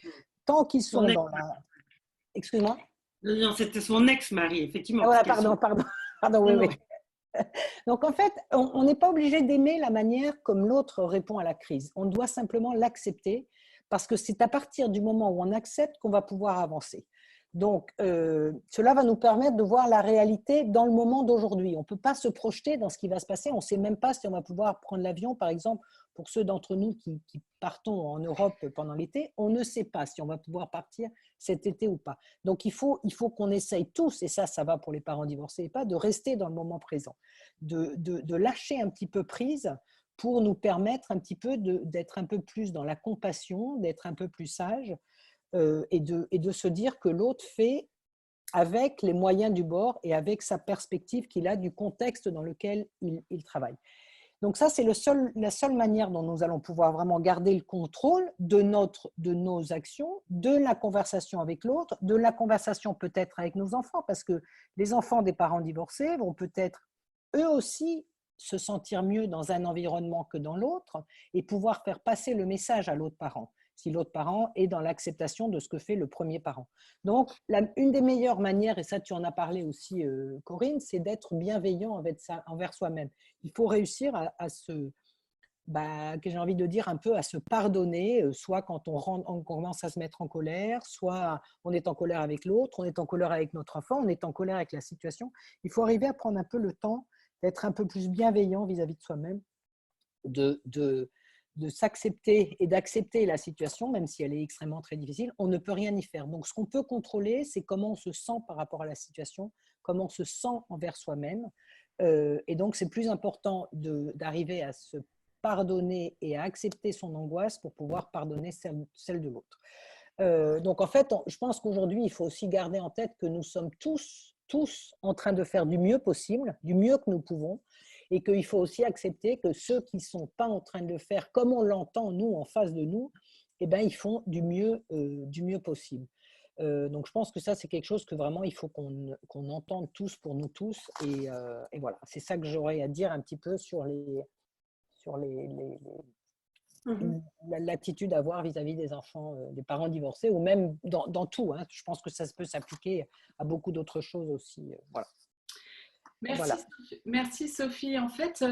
Tant qu'ils sont dans la... Excuse-moi. Non, c'était son ex-mari, effectivement. Ah, voilà, pardon, oui, oui. Donc en fait, on n'est pas obligé d'aimer la manière comme l'autre répond à la crise. On doit simplement l'accepter parce que c'est à partir du moment où on accepte qu'on va pouvoir avancer. Donc cela va nous permettre de voir la réalité dans le moment d'aujourd'hui. On ne peut pas se projeter dans ce qui va se passer. On ne sait même pas si on va pouvoir prendre l'avion, par exemple, pour ceux d'entre nous qui partons en Europe pendant l'été. On ne sait pas si on va pouvoir partir cet été ou pas. Donc il faut qu'on essaye tous, et ça va pour les parents divorcés et pas, de rester dans le moment présent, de lâcher un petit peu prise pour nous permettre un petit peu d'être un peu plus dans la compassion, d'être un peu plus sage et de se dire que l'autre fait avec les moyens du bord et avec sa perspective qu'il a du contexte dans lequel il travaille. Donc ça, c'est la seule manière dont nous allons pouvoir vraiment garder le contrôle de nos actions, de la conversation avec l'autre, de la conversation peut-être avec nos enfants, parce que les enfants des parents divorcés vont peut-être eux aussi se sentir mieux dans un environnement que dans l'autre et pouvoir faire passer le message à l'autre parent, si l'autre parent est dans l'acceptation de ce que fait le premier parent. Donc, une des meilleures manières, et ça tu en as parlé aussi Corinne, c'est d'être bienveillant envers soi-même. Il faut réussir à se, que j'ai envie de dire un peu à se pardonner, soit quand on commence à se mettre en colère, soit on est en colère avec l'autre, on est en colère avec notre enfant, on est en colère avec la situation. Il faut arriver à prendre un peu le temps d'être un peu plus bienveillant vis-à-vis de soi-même, de s'accepter et d'accepter la situation, même si elle est extrêmement très difficile. On ne peut rien y faire. Donc, ce qu'on peut contrôler, c'est comment on se sent par rapport à la situation, comment on se sent envers soi-même. Et donc, c'est plus important d'arriver à se pardonner et à accepter son angoisse pour pouvoir pardonner celle de l'autre. Donc, en fait, je pense qu'aujourd'hui, il faut aussi garder en tête que nous sommes tous en train de faire du mieux possible, du mieux que nous pouvons, et qu'il faut aussi accepter que ceux qui ne sont pas en train de le faire comme on l'entend, nous, en face de nous, eh ben, ils font du mieux possible. Donc, je pense que ça, c'est quelque chose que vraiment, il faut qu'on entende tous pour nous tous. Et voilà, c'est ça que j'aurais à dire un petit peu sur l'attitude à avoir vis-à-vis des enfants, des parents divorcés, ou même dans tout. Hein. Je pense que ça peut s'appliquer à beaucoup d'autres choses aussi. Voilà. Merci Sophie. En fait,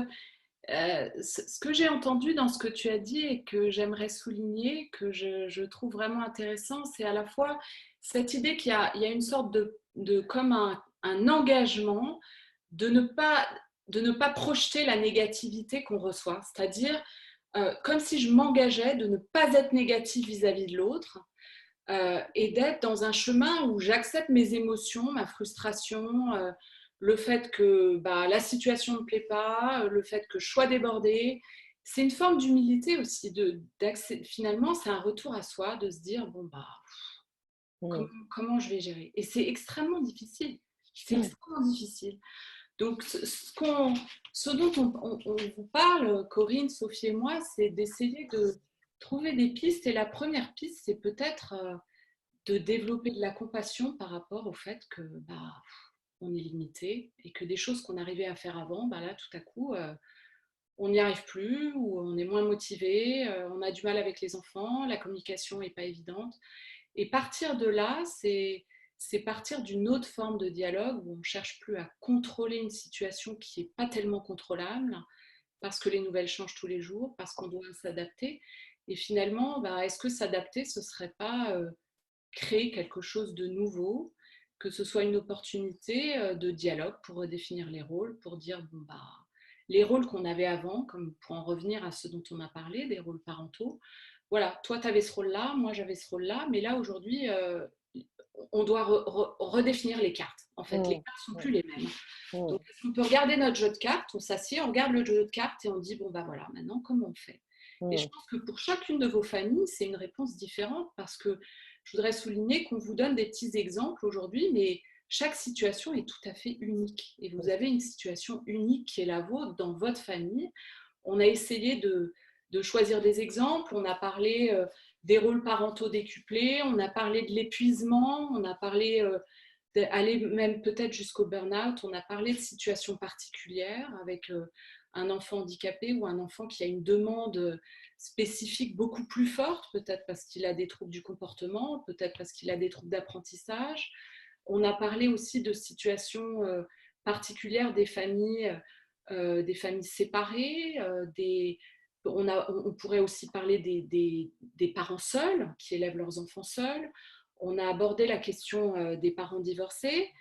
ce que j'ai entendu dans ce que tu as dit et que j'aimerais souligner, que je trouve vraiment intéressant, c'est à la fois cette idée qu'il y a une sorte de comme un engagement de ne pas projeter la négativité qu'on reçoit. C'est-à-dire, comme si je m'engageais de ne pas être négative vis-à-vis de l'autre et d'être dans un chemin où j'accepte mes émotions, ma frustration, le fait que la situation ne me plaît pas, le fait que je sois débordée. C'est une forme d'humilité aussi. Finalement, c'est un retour à soi, de se dire, comment je vais gérer. Et c'est extrêmement difficile. C'est extrêmement difficile. Donc, ce dont on vous parle, Corinne, Sophie et moi, c'est d'essayer de trouver des pistes. Et la première piste, c'est peut-être de développer de la compassion par rapport au fait que on est limité et que des choses qu'on arrivait à faire avant, là, tout à coup, on n'y arrive plus ou on est moins motivé, on a du mal avec les enfants, la communication n'est pas évidente. Et partir de là, c'est partir d'une autre forme de dialogue où on ne cherche plus à contrôler une situation qui n'est pas tellement contrôlable parce que les nouvelles changent tous les jours, parce qu'on doit s'adapter. Et finalement, est-ce que s'adapter, ce ne serait pas créer quelque chose de nouveau, que ce soit une opportunité de dialogue pour redéfinir les rôles, pour dire, les rôles qu'on avait avant, comme pour en revenir à ce dont on a parlé, des rôles parentaux, voilà, toi, tu avais ce rôle-là, moi, j'avais ce rôle-là, mais là, aujourd'hui, on doit redéfinir les cartes. En fait, les cartes ne sont plus les mêmes. Donc, on peut regarder notre jeu de cartes, on s'assied, on regarde le jeu de cartes et on dit, voilà, maintenant, comment on fait? Et je pense que pour chacune de vos familles, c'est une réponse différente parce que je voudrais souligner qu'on vous donne des petits exemples aujourd'hui, mais chaque situation est tout à fait unique. Et vous avez une situation unique qui est la vôtre dans votre famille. On a essayé de choisir des exemples. On a parlé des rôles parentaux décuplés, on a parlé de l'épuisement, on a parlé d'aller même peut-être jusqu'au burn-out, on a parlé de situations particulières avec un enfant handicapé ou un enfant qui a une demande spécifique beaucoup plus forte, peut-être parce qu'il a des troubles du comportement, peut-être parce qu'il a des troubles d'apprentissage. On a parlé aussi de situations particulières des familles séparées, on pourrait aussi parler des parents seuls qui élèvent leurs enfants seuls. On a abordé la question des parents divorcés.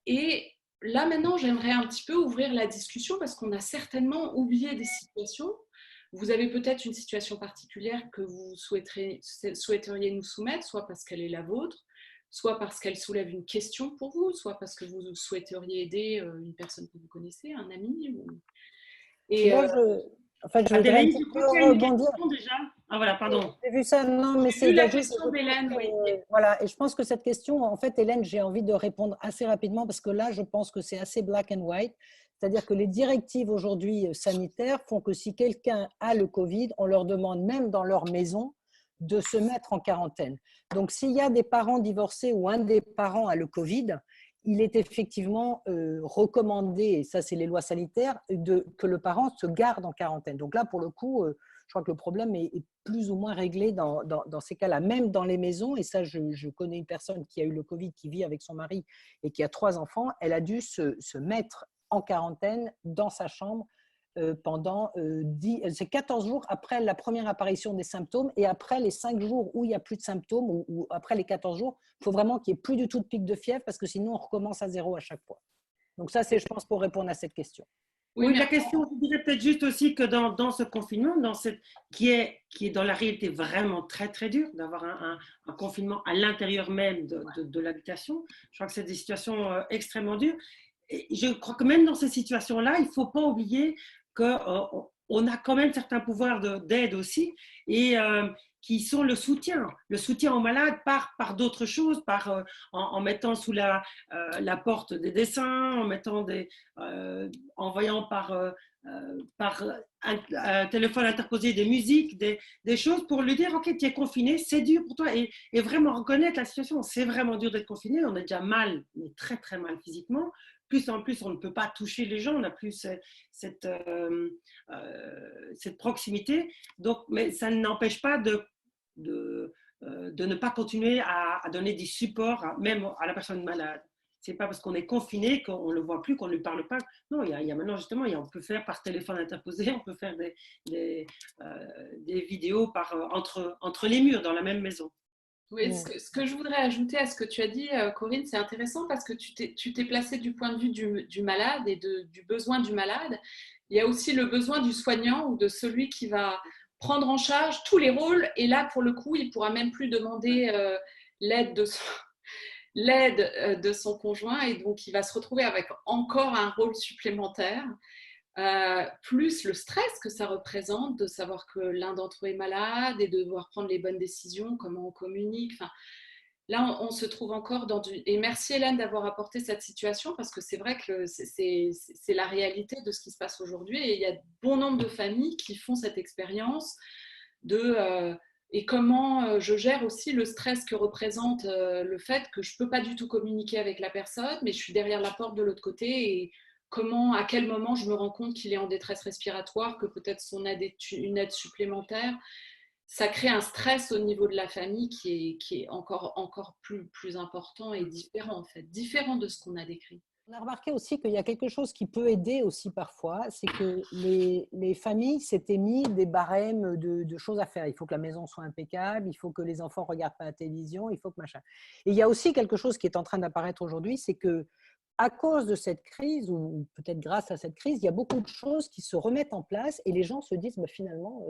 Et là, maintenant, j'aimerais un petit peu ouvrir la discussion parce qu'on a certainement oublié des situations. Vous avez peut-être une situation particulière que vous souhaiteriez nous soumettre, soit parce qu'elle est la vôtre, soit parce qu'elle soulève une question pour vous, soit parce que vous souhaiteriez aider une personne que vous connaissez, un ami. Et moi, je voudrais un petit peu rebondir. Déjà. Ah voilà, pardon. J'ai vu ça, non, mais c'est la question d'Hélène. Oui. Voilà, et je pense que cette question, en fait, Hélène, j'ai envie de répondre assez rapidement parce que là, je pense que c'est assez black and white. C'est-à-dire que les directives aujourd'hui sanitaires font que si quelqu'un a le Covid, on leur demande même dans leur maison de se mettre en quarantaine. Donc, s'il y a des parents divorcés ou un des parents a le Covid, il est effectivement recommandé, et ça c'est les lois sanitaires, que le parent se garde en quarantaine. Donc là, pour le coup, je crois que le problème est plus ou moins réglé dans ces cas-là, même dans les maisons. Et ça, je connais une personne qui a eu le Covid, qui vit avec son mari et qui a 3 enfants. Elle a dû se mettre en quarantaine dans sa chambre pendant 14 jours après la première apparition des symptômes, et après les 5 jours où il n'y a plus de symptômes, ou après les 14 jours, il faut vraiment qu'il n'y ait plus du tout de pic de fièvre, parce que sinon on recommence à zéro à chaque fois. Donc ça, c'est, je pense, pour répondre à cette question. Oui, la question, je dirais peut-être juste aussi que dans ce confinement, qui est dans la réalité vraiment très, très dur, d'avoir un confinement à l'intérieur même de l'habitation, je crois que c'est des situations extrêmement dures. Et je crois que même dans ces situations-là, il ne faut pas oublier qu'on a quand même certains pouvoirs d'aide aussi, et qui sont le soutien aux malades par d'autres choses, en mettant sous la porte des dessins, envoyant par un téléphone interposé des musiques, des choses pour lui dire, ok, tu es confiné, c'est dur pour toi, et vraiment reconnaître la situation. C'est vraiment dur d'être confiné, on est déjà mal, mais très très mal physiquement. Plus en plus, on ne peut pas toucher les gens, on n'a plus cette proximité. Donc, mais ça n'empêche pas de ne pas continuer à donner des supports, même à la personne malade. C'est pas parce qu'on est confiné qu'on ne le voit plus, qu'on ne lui parle pas. Non, il y a maintenant justement, on peut faire par téléphone interposé, on peut faire des vidéos entre les murs dans la même maison. Oui, ce que je voudrais ajouter à ce que tu as dit, Corinne, c'est intéressant parce que tu t'es placé du point de vue du malade et du besoin du malade. Il y a aussi le besoin du soignant ou de celui qui va prendre en charge tous les rôles. Et là, pour le coup, il ne pourra même plus demander l'aide de son conjoint. Et donc, il va se retrouver avec encore un rôle supplémentaire. Plus le stress que ça représente de savoir que l'un d'entre eux est malade et de devoir prendre les bonnes décisions, comment on communique. Enfin, là, on se trouve encore dans du... Et merci Hélène d'avoir apporté cette situation parce que c'est vrai que c'est la réalité de ce qui se passe aujourd'hui et il y a bon nombre de familles qui font cette expérience et comment je gère aussi le stress que représente le fait que je ne peux pas du tout communiquer avec la personne, mais je suis derrière la porte de l'autre côté et à quel moment je me rends compte qu'il est en détresse respiratoire, que peut-être son aide est une aide supplémentaire. Ça crée un stress au niveau de la famille qui est encore plus important et différent en fait, différent de ce qu'on a décrit. On a remarqué aussi qu'il y a quelque chose qui peut aider aussi parfois, c'est que les familles s'étaient mis des barèmes de choses à faire. Il faut que la maison soit impeccable, il faut que les enfants ne regardent pas la télévision, il faut que machin. Et il y a aussi quelque chose qui est en train d'apparaître aujourd'hui, c'est que à cause de cette crise, ou peut-être grâce à cette crise, il y a beaucoup de choses qui se remettent en place et les gens se disent, bah, finalement,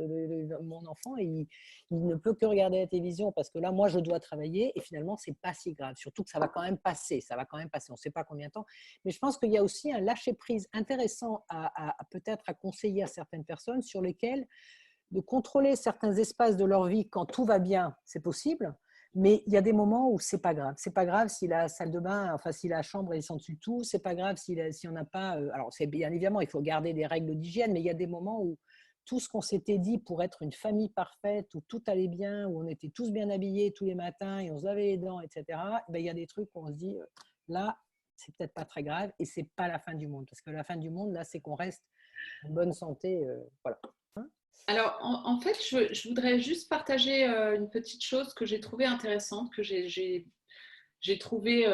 mon enfant, il ne peut que regarder la télévision parce que là, moi, je dois travailler et finalement, ce n'est pas si grave. Surtout que ça va quand même passer, on ne sait pas combien de temps. Mais je pense qu'il y a aussi un lâcher-prise intéressant peut-être à conseiller à certaines personnes sur lesquelles de contrôler certains espaces de leur vie quand tout va bien, c'est possible. Mais il y a des moments où c'est pas grave. C'est pas grave si la salle de bain, enfin si la chambre est sans dessus tout. C'est pas grave si on n'a pas. Alors c'est bien évidemment, il faut garder des règles d'hygiène, mais il y a des moments où tout ce qu'on s'était dit pour être une famille parfaite, où tout allait bien, où on était tous bien habillés tous les matins et on se lavait les dents, etc. Ben, il y a des trucs où on se dit là, c'est peut-être pas très grave et c'est pas la fin du monde, parce que la fin du monde là, c'est qu'on reste en bonne santé, voilà. Alors, en fait, je voudrais juste partager une petite chose que j'ai trouvée intéressante, que j'ai trouvée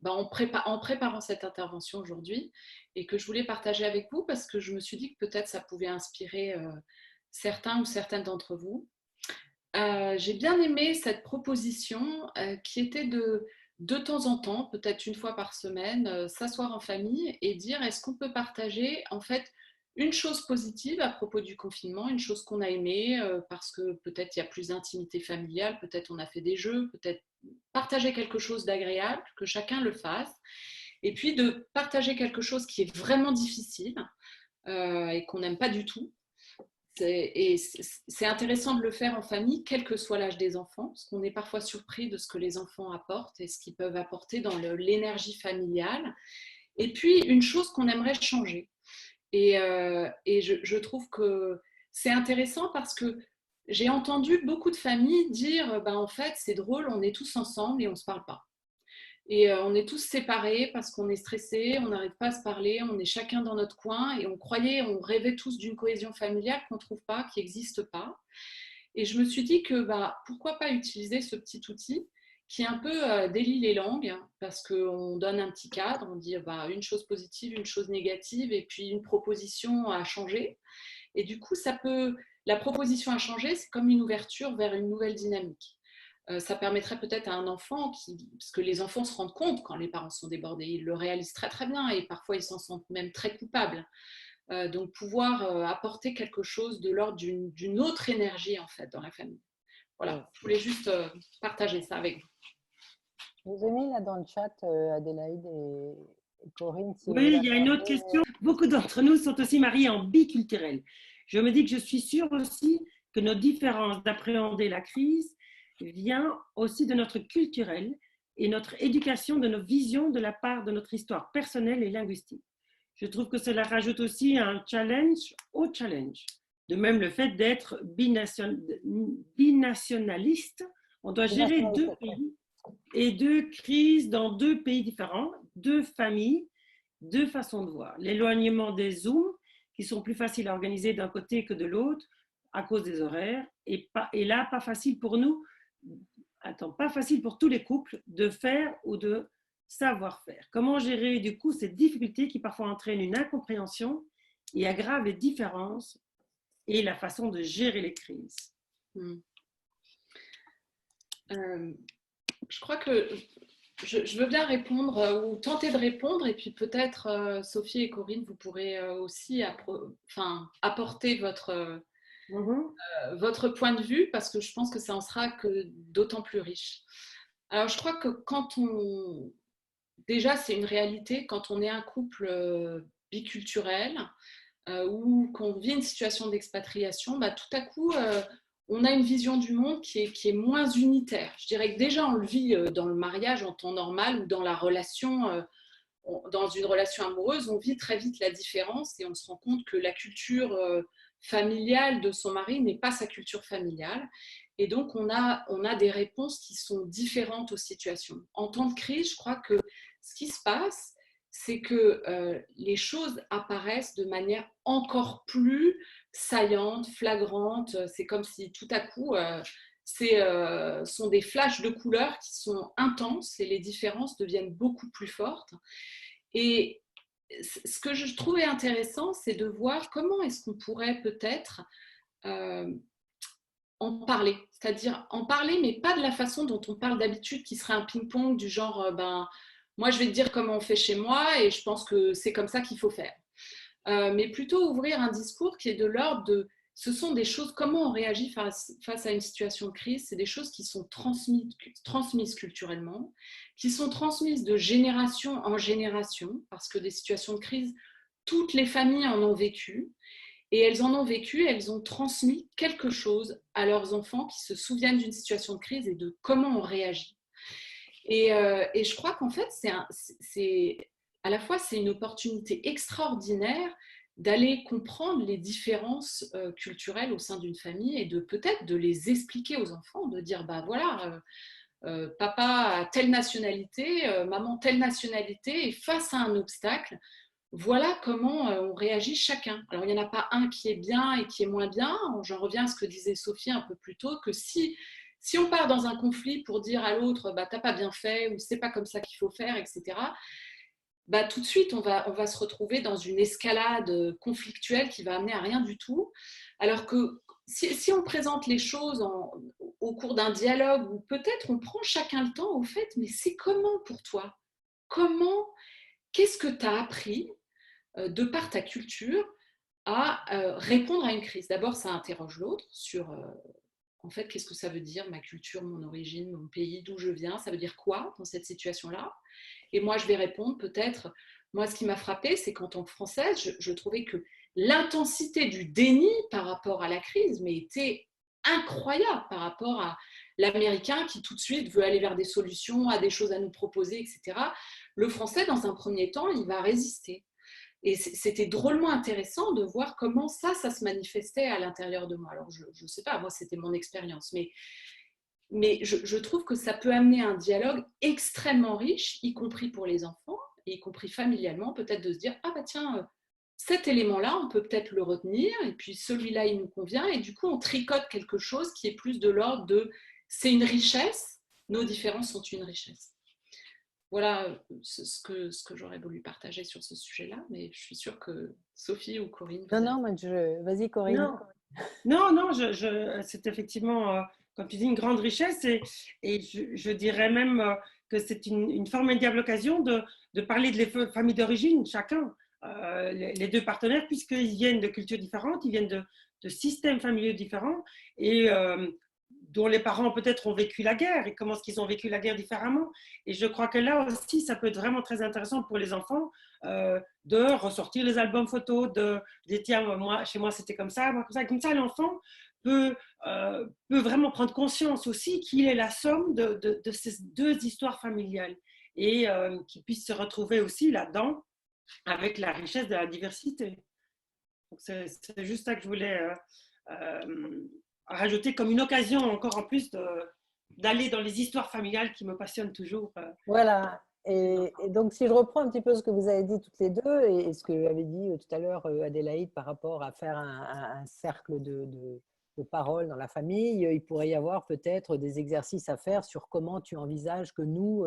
en préparant cette intervention aujourd'hui et que je voulais partager avec vous parce que je me suis dit que peut-être ça pouvait inspirer certains ou certaines d'entre vous. J'ai bien aimé cette proposition qui était de temps en temps, peut-être une fois par semaine, s'asseoir en famille et dire est-ce qu'on peut partager en fait une chose positive à propos du confinement, une chose qu'on a aimée parce que peut-être il y a plus d'intimité familiale, peut-être on a fait des jeux, peut-être partager quelque chose d'agréable, que chacun le fasse, et puis de partager quelque chose qui est vraiment difficile et qu'on n'aime pas du tout. C'est intéressant de le faire en famille, quel que soit l'âge des enfants, parce qu'on est parfois surpris de ce que les enfants apportent et ce qu'ils peuvent apporter dans l'énergie familiale. Et puis, une chose qu'on aimerait changer. Et je trouve que c'est intéressant parce que j'ai entendu beaucoup de familles dire en fait, c'est drôle, on est tous ensemble et on ne se parle pas. Et on est tous séparés parce qu'on est stressés, on n'arrive pas à se parler, on est chacun dans notre coin et on rêvait tous d'une cohésion familiale qu'on ne trouve pas, qui n'existe pas. Et je me suis dit que pourquoi pas utiliser ce petit outil qui un peu délie les langues, parce qu'on donne un petit cadre, on dit une chose positive, une chose négative, et puis une proposition à changer. Et du coup, la proposition à changer, c'est comme une ouverture vers une nouvelle dynamique. Ça permettrait peut-être à un enfant, parce que les enfants se rendent compte quand les parents sont débordés, ils le réalisent très très bien et parfois ils s'en sentent même très coupables. Donc pouvoir apporter quelque chose de l'ordre d'une autre énergie en fait dans la famille. Voilà, je voulais juste partager ça avec vous. Je vous ai mis là dans le chat, Adélaïde et Corinne. Si Oui, il y a une autre question. Beaucoup d'entre nous sont aussi mariés en biculturel. Je me dis que je suis sûre aussi que notre différence d'appréhender la crise vient aussi de notre culturel et notre éducation, de nos visions de la part de notre histoire personnelle et linguistique. Je trouve que cela rajoute aussi un challenge au challenge. De même, le fait d'être binationaliste, on doit gérer deux pays et deux crises dans deux pays différents, deux familles, deux façons de voir. L'éloignement des Zooms, qui sont plus faciles à organiser d'un côté que de l'autre à cause des horaires, et là, pas facile pour nous, pas facile pour tous les couples de faire ou de savoir faire. Comment gérer du coup ces difficultés qui parfois entraînent une incompréhension et aggravent les différences et la façon de gérer les crises. Je crois que je veux bien répondre ou tenter de répondre, et puis peut-être Sophie et Corinne, vous pourrez aussi apporter votre point de vue, parce que je pense que ça en sera que d'autant plus riche. Alors je crois que déjà c'est une réalité, quand on est un couple biculturel ou qu'on vit une situation d'expatriation, tout à coup on a une vision du monde qui est moins unitaire. Je dirais que déjà, on le vit dans le mariage en temps normal ou dans la relation, dans une relation amoureuse, on vit très vite la différence et on se rend compte que la culture familiale de son mari n'est pas sa culture familiale. Et donc, on a des réponses qui sont différentes aux situations. En temps de crise, je crois que ce qui se passe, c'est que les choses apparaissent de manière encore plus saillante, flagrante. C'est comme si tout à coup, sont des flashs de couleurs qui sont intenses et les différences deviennent beaucoup plus fortes. Et ce que je trouvais intéressant, c'est de voir comment est-ce qu'on pourrait peut-être en parler. C'est-à-dire en parler, mais pas de la façon dont on parle d'habitude, qui serait un ping-pong du genre, moi je vais te dire comment on fait chez moi et je pense que c'est comme ça qu'il faut faire. Mais plutôt ouvrir un discours qui est de l'ordre de, ce sont des choses, comment on réagit face à une situation de crise, c'est des choses qui sont transmises culturellement, qui sont transmises de génération en génération, parce que des situations de crise, toutes les familles en ont vécu, et elles en ont vécu, elles ont transmis quelque chose à leurs enfants qui se souviennent d'une situation de crise et de comment on réagit. Et je crois qu'en fait, à la fois, c'est une opportunité extraordinaire d'aller comprendre les différences culturelles au sein d'une famille et de peut-être de les expliquer aux enfants, de dire, voilà, papa a telle nationalité, maman telle nationalité, et face à un obstacle, voilà comment on réagit chacun. Alors, il n'y en a pas un qui est bien et qui est moins bien. J'en reviens à ce que disait Sophie un peu plus tôt, que si on part dans un conflit pour dire à l'autre « t'as pas bien fait » ou « c'est pas comme ça qu'il faut faire », etc., tout de suite, on va se retrouver dans une escalade conflictuelle qui va amener à rien du tout. Alors que si on présente les choses au cours d'un dialogue, ou peut-être on prend chacun le temps, au fait, mais c'est comment pour toi ? Qu'est-ce que tu as appris de par ta culture à répondre à une crise ? D'abord, ça interroge l'autre sur en fait, qu'est-ce que ça veut dire, ma culture, mon origine, mon pays, d'où je viens ? Ça veut dire quoi dans cette situation-là ? Et moi, je vais répondre peut-être, moi, ce qui m'a frappée, c'est qu'en tant que Française, je trouvais que l'intensité du déni par rapport à la crise était incroyable par rapport à l'Américain qui tout de suite veut aller vers des solutions, a des choses à nous proposer, etc. Le Français, dans un premier temps, il va résister. Et c'était drôlement intéressant de voir comment ça se manifestait à l'intérieur de moi. Alors, je ne sais pas, moi, c'était mon expérience. Mais Mais je trouve que ça peut amener un dialogue extrêmement riche, y compris pour les enfants, y compris familialement, peut-être de se dire, ah bah tiens, cet élément-là, on peut peut-être le retenir, et puis celui-là, il nous convient, et du coup, on tricote quelque chose qui est plus de l'ordre de, c'est une richesse, nos différences sont une richesse. Voilà ce que j'aurais voulu partager sur ce sujet-là, mais je suis sûre que Sophie ou Corinne... Non, vas-y Corinne. Non, c'est effectivement, comme tu dis, une grande richesse et je dirais même que c'est une formidable occasion de parler de les familles d'origine, chacun, les deux partenaires, puisqu'ils viennent de cultures différentes, ils viennent de systèmes familiaux différents et dont les parents peut-être ont vécu la guerre et comment est-ce qu'ils ont vécu la guerre différemment. Et je crois que là aussi, ça peut être vraiment très intéressant pour les enfants de ressortir les albums photos, de dire tiens, chez moi c'était comme ça, comme ça l'enfant peut vraiment prendre conscience aussi qu'il est la somme de ces deux histoires familiales et qu'il puisse se retrouver aussi là-dedans avec la richesse de la diversité. Donc c'est juste ça que je voulais rajouter comme une occasion encore en plus d'aller dans les histoires familiales qui me passionnent toujours. Voilà. Et donc, si je reprends un petit peu ce que vous avez dit toutes les deux et ce que avait dit tout à l'heure Adélaïde par rapport à faire un cercle de paroles dans la famille, il pourrait y avoir peut-être des exercices à faire sur comment tu envisages que nous,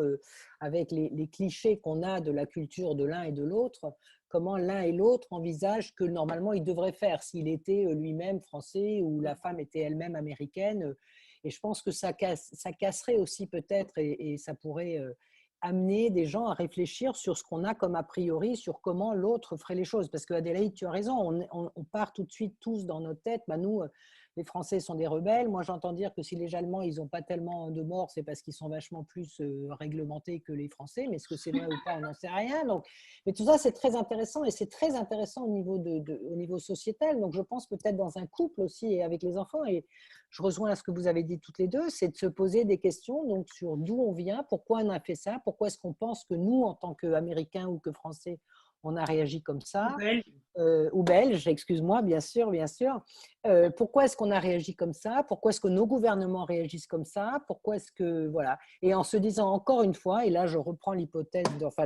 avec les clichés qu'on a de la culture de l'un et de l'autre, comment l'un et l'autre envisagent que normalement il devrait faire s'il était lui-même français ou la femme était elle-même américaine. Et je pense que ça casserait aussi peut-être et ça pourrait amener des gens à réfléchir sur ce qu'on a comme a priori, sur comment l'autre ferait les choses. Parce que Adélaïde, tu as raison, on part tout de suite tous dans notre tête. Bah, nous, les Français sont des rebelles. Moi, j'entends dire que si les Allemands, ils n'ont pas tellement de morts, c'est parce qu'ils sont vachement plus réglementés que les Français. Mais est-ce que c'est vrai ou pas, on n'en sait rien. Donc, mais tout ça, c'est très intéressant et c'est très intéressant au niveau sociétal. Donc, je pense peut-être dans un couple aussi et avec les enfants. Et je rejoins à ce que vous avez dit toutes les deux, c'est de se poser des questions donc, sur d'où on vient, pourquoi on a fait ça, pourquoi est-ce qu'on pense que nous, en tant qu'Américains ou que Français, on a réagi comme ça, ou Belges, excuse-moi, bien sûr, bien sûr. Pourquoi est-ce qu'on a réagi comme ça? Pourquoi est-ce que nos gouvernements réagissent comme ça? Pourquoi est-ce que voilà? Et en se disant encore une fois, et là je reprends l'hypothèse, enfin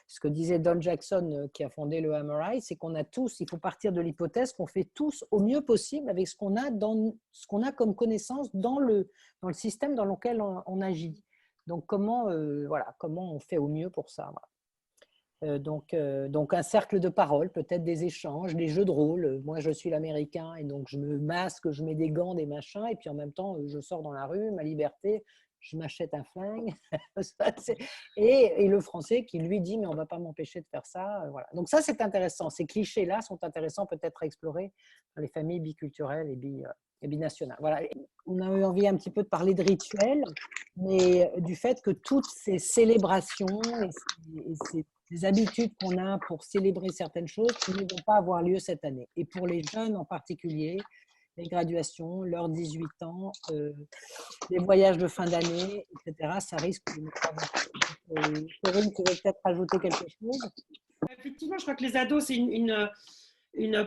ce que disait Don Jackson qui a fondé le Hammer Eye, c'est qu'on a tous, il faut partir de l'hypothèse qu'on fait tous au mieux possible avec ce qu'on a comme connaissance dans le système dans lequel on agit. Donc comment on fait au mieux pour ça? Voilà. Donc un cercle de parole, peut-être des échanges, des jeux de rôle. Moi, je suis l'Américain et donc je me masque, je mets des gants, des machins, et puis en même temps, je sors dans la rue, ma liberté, je m'achète un flingue. et le Français qui lui dit, mais on ne va pas m'empêcher de faire ça. Voilà. Donc ça, c'est intéressant. Ces clichés-là sont intéressants peut-être à explorer dans les familles biculturelles et binationales. Voilà. On a eu envie un petit peu de parler de rituels, mais du fait que toutes ces célébrations et ces habitudes qu'on a pour célébrer certaines choses qui ne vont pas avoir lieu cette année. Et pour les jeunes en particulier, les graduations, leurs 18 ans, les voyages de fin d'année, etc., ça risque de ne pas avoir lieu. Corinne, tu veux peut-être rajouter quelque chose? Effectivement, je crois que les ados, c'est une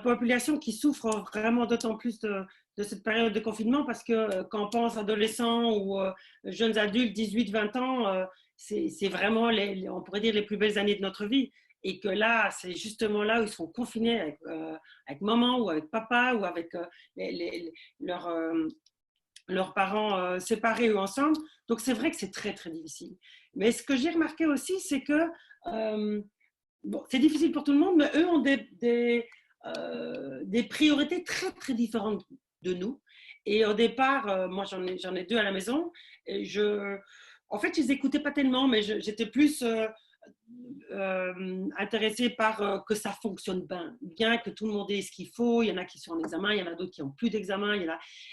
population qui souffre vraiment d'autant plus de cette période de confinement parce que quand on pense adolescents ou jeunes adultes, 18-20 ans, c'est vraiment, on pourrait dire, les plus belles années de notre vie. Et que là, c'est justement là où ils sont confinés avec maman ou avec papa ou avec leurs parents séparés ou ensemble. Donc, c'est vrai que c'est très, très difficile. Mais ce que j'ai remarqué aussi, c'est que bon, c'est difficile pour tout le monde, mais eux ont des priorités très, très différentes de nous. Et au départ, moi, j'en ai deux à la maison. Et en fait, je les écoutais pas tellement, mais j'étais plus intéressée par que ça fonctionne bien, que tout le monde ait ce qu'il faut. Il y en a qui sont en examen, il y en a d'autres qui n'ont plus d'examen.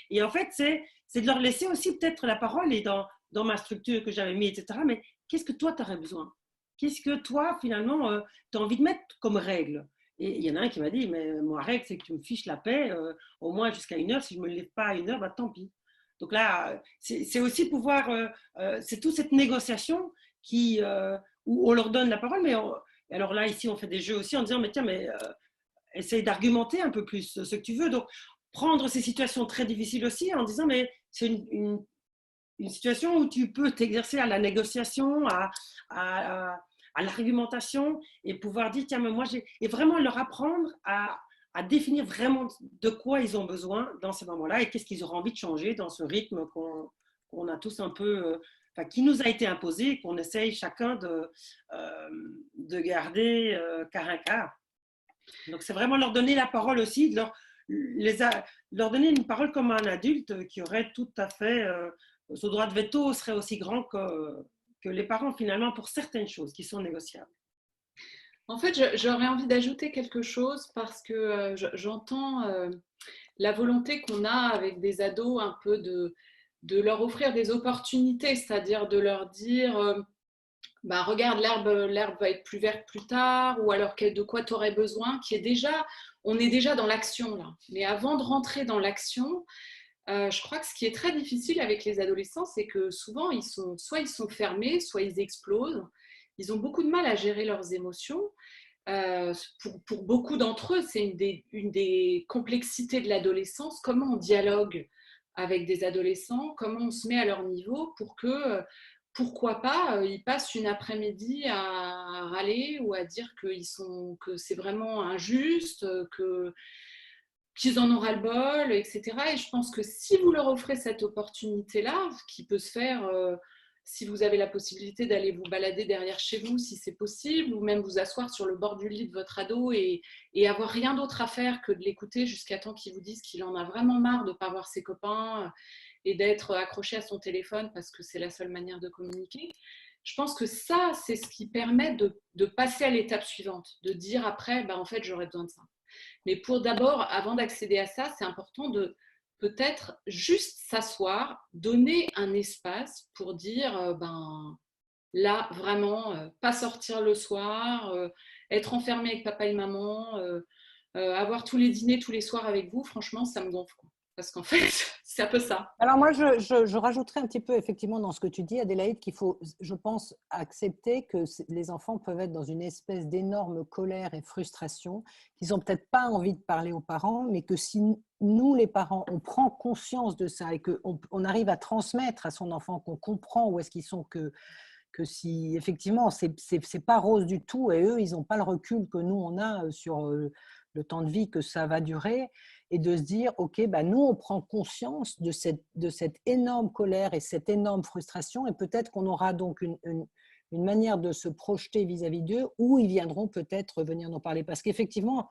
Et en fait, c'est de leur laisser aussi peut-être la parole et dans ma structure que j'avais mis, etc. Mais qu'est-ce que toi, tu aurais besoin? Qu'est-ce que toi, finalement, tu as envie de mettre comme règle? Et il y en a un qui m'a dit, mais ma règle, c'est que tu me fiches la paix, au moins jusqu'à 1 heure. Si je ne me lève pas à 1 heure, bah, tant pis. Donc là, c'est aussi pouvoir, c'est toute cette négociation où on leur donne la parole. Mais alors là, ici, on fait des jeux aussi en disant, mais tiens, essaye d'argumenter un peu plus ce que tu veux. Donc, prendre ces situations très difficiles aussi en disant, mais c'est une situation où tu peux t'exercer à la négociation, à, à l'argumentation et pouvoir dire, tiens, mais moi, et vraiment leur apprendre à définir vraiment de quoi ils ont besoin dans ces moments-là et qu'est-ce qu'ils auront envie de changer dans ce rythme qu'on a tous un peu, enfin, qui nous a été imposé, qu'on essaye chacun de garder quart à quart. Donc, c'est vraiment leur donner la parole aussi, leur donner une parole comme un adulte qui aurait tout à fait, ce droit de veto serait aussi grand que les parents finalement pour certaines choses qui sont négociables. En fait, j'aurais envie d'ajouter quelque chose parce que j'entends la volonté qu'on a avec des ados un peu de leur offrir des opportunités, c'est-à-dire de leur dire bah, regarde, l'herbe va être plus verte plus tard, ou alors de quoi tu aurais besoin, on est déjà dans l'action là. Mais avant de rentrer dans l'action, je crois que ce qui est très difficile avec les adolescents, c'est que souvent, soit ils sont fermés, soit ils explosent. Ils ont beaucoup de mal à gérer leurs émotions. Pour beaucoup d'entre eux, c'est une des complexités de l'adolescence. Comment on dialogue avec des adolescents, comment on se met à leur niveau pour que, pourquoi pas, ils passent une après-midi à râler ou à dire que c'est vraiment injuste, qu'ils en ont ras-le-bol, etc. Et je pense que si vous leur offrez cette opportunité-là, qui peut se faire si vous avez la possibilité d'aller vous balader derrière chez vous, si c'est possible, ou même vous asseoir sur le bord du lit de votre ado et avoir rien d'autre à faire que de l'écouter jusqu'à temps qu'il vous dise qu'il en a vraiment marre de ne pas voir ses copains et d'être accroché à son téléphone parce que c'est la seule manière de communiquer. Je pense que ça, c'est ce qui permet de passer à l'étape suivante, de dire après, bah, en fait, j'aurais besoin de ça. Mais pour d'abord, avant d'accéder à ça, c'est important de peut-être juste s'asseoir, donner un espace pour dire, ben là, vraiment, pas sortir le soir, être enfermé avec papa et maman, avoir tous les dîners tous les soirs avec vous, franchement, ça me gonfle, quoi. Parce qu'en fait, c'est un peu ça. Alors moi, je rajouterais un petit peu effectivement dans ce que tu dis, Adélaïde, qu'il faut, je pense, accepter que les enfants peuvent être dans une espèce d'énorme colère et frustration, qu'ils n'ont peut-être pas envie de parler aux parents, mais que si nous, les parents, on prend conscience de ça et qu'on arrive à transmettre à son enfant, qu'on comprend où est-ce qu'ils sont, que si effectivement, c'est pas rose du tout et eux, ils n'ont pas le recul que nous, on a sur le temps de vie que ça va durer, et de se dire, OK, bah nous, on prend conscience de cette énorme colère et cette énorme frustration, et peut-être qu'on aura donc une manière de se projeter vis-à-vis d'eux, où ils viendront peut-être venir nous parler. Parce qu'effectivement,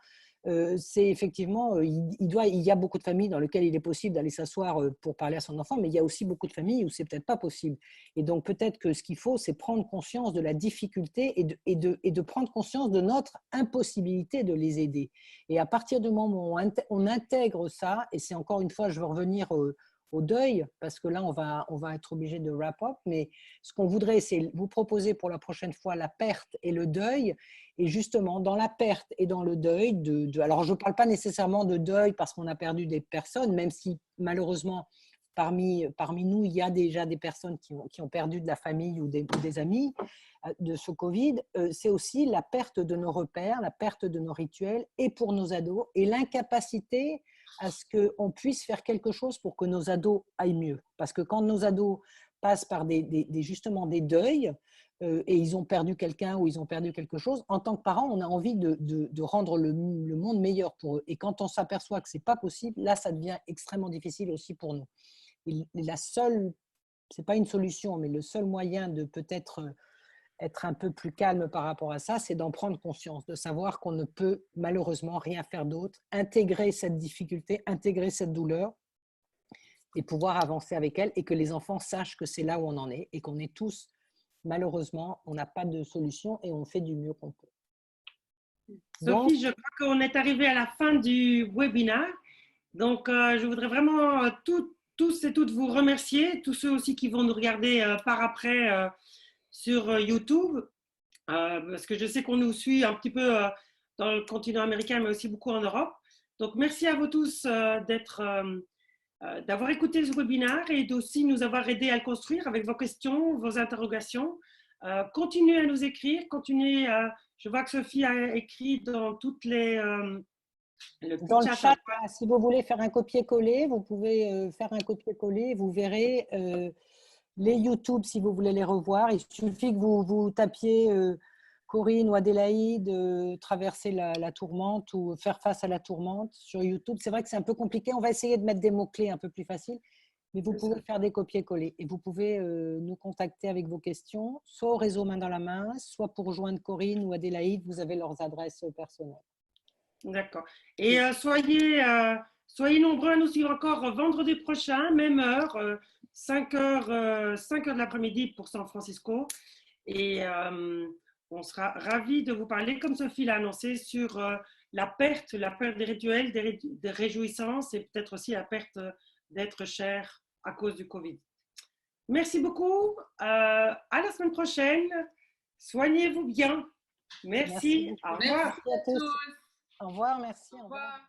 c'est effectivement, il y a beaucoup de familles dans lesquelles il est possible d'aller s'asseoir pour parler à son enfant, mais il y a aussi beaucoup de familles où c'est peut-être pas possible. Et donc peut-être que ce qu'il faut, c'est prendre conscience de la difficulté et de prendre conscience de notre impossibilité de les aider. Et à partir du moment où on intègre ça, et c'est encore une fois, je veux revenir au deuil, parce que là, on va être obligé de wrap up, mais ce qu'on voudrait, c'est vous proposer pour la prochaine fois la perte et le deuil. Et justement, dans la perte et dans le deuil, alors je ne parle pas nécessairement de deuil parce qu'on a perdu des personnes, même si malheureusement, parmi nous, il y a déjà des personnes qui ont perdu de la famille ou des amis de ce Covid. C'est aussi la perte de nos repères, la perte de nos rituels, et pour nos ados, et l'incapacité à ce qu'on puisse faire quelque chose pour que nos ados aillent mieux. Parce que quand nos ados passent par justement des deuils, et ils ont perdu quelqu'un ou ils ont perdu quelque chose, en tant que parents, on a envie de rendre le monde meilleur pour eux. Et quand on s'aperçoit que ce n'est pas possible, là, ça devient extrêmement difficile aussi pour nous. Et ce n'est pas une solution, mais le seul moyen de peut-être être un peu plus calme par rapport à ça, c'est d'en prendre conscience, de savoir qu'on ne peut malheureusement rien faire d'autre, intégrer cette difficulté, intégrer cette douleur et pouvoir avancer avec elle, et que les enfants sachent que c'est là où on en est et qu'on est tous, malheureusement, on n'a pas de solution et on fait du mieux qu'on peut. Sophie, je crois qu'on est arrivé à la fin du webinaire. Donc, je voudrais vraiment tous et toutes vous remercier, tous ceux aussi qui vont nous regarder par après sur YouTube, parce que je sais qu'on nous suit un petit peu dans le continent américain, mais aussi beaucoup en Europe. Donc, merci à vous tous d'avoir écouté ce webinaire et d'aussi nous avoir aidé à le construire avec vos questions, vos interrogations. Continuez à nous écrire, continuez. Je vois que Sophie a écrit dans toutes les dans le chat, si vous voulez faire un copier-coller, vous pouvez faire un copier-coller. Vous verrez les YouTube, si vous voulez les revoir, il suffit que vous tapiez Corinne ou Adélaïde, traverser la tourmente ou faire face à la tourmente sur YouTube. C'est vrai que c'est un peu compliqué. On va essayer de mettre des mots-clés un peu plus faciles, mais vous pouvez faire des copier-coller et vous pouvez nous contacter avec vos questions, soit au réseau Main dans la main, soit pour rejoindre Corinne ou Adélaïde. Vous avez leurs adresses personnelles. D'accord. Et soyez nombreux à nous suivre encore vendredi prochain, même heure, 5 heures, 5 heures de l'après-midi pour San Francisco. Et on sera ravis de vous parler, comme Sophie l'a annoncé, sur la perte des rituels, des réjouissances et peut-être aussi la perte d'être cher à cause du Covid. Merci beaucoup. À la semaine prochaine. Soignez-vous bien. Merci. Merci Au revoir. Merci à tous. Au revoir, merci. Au revoir.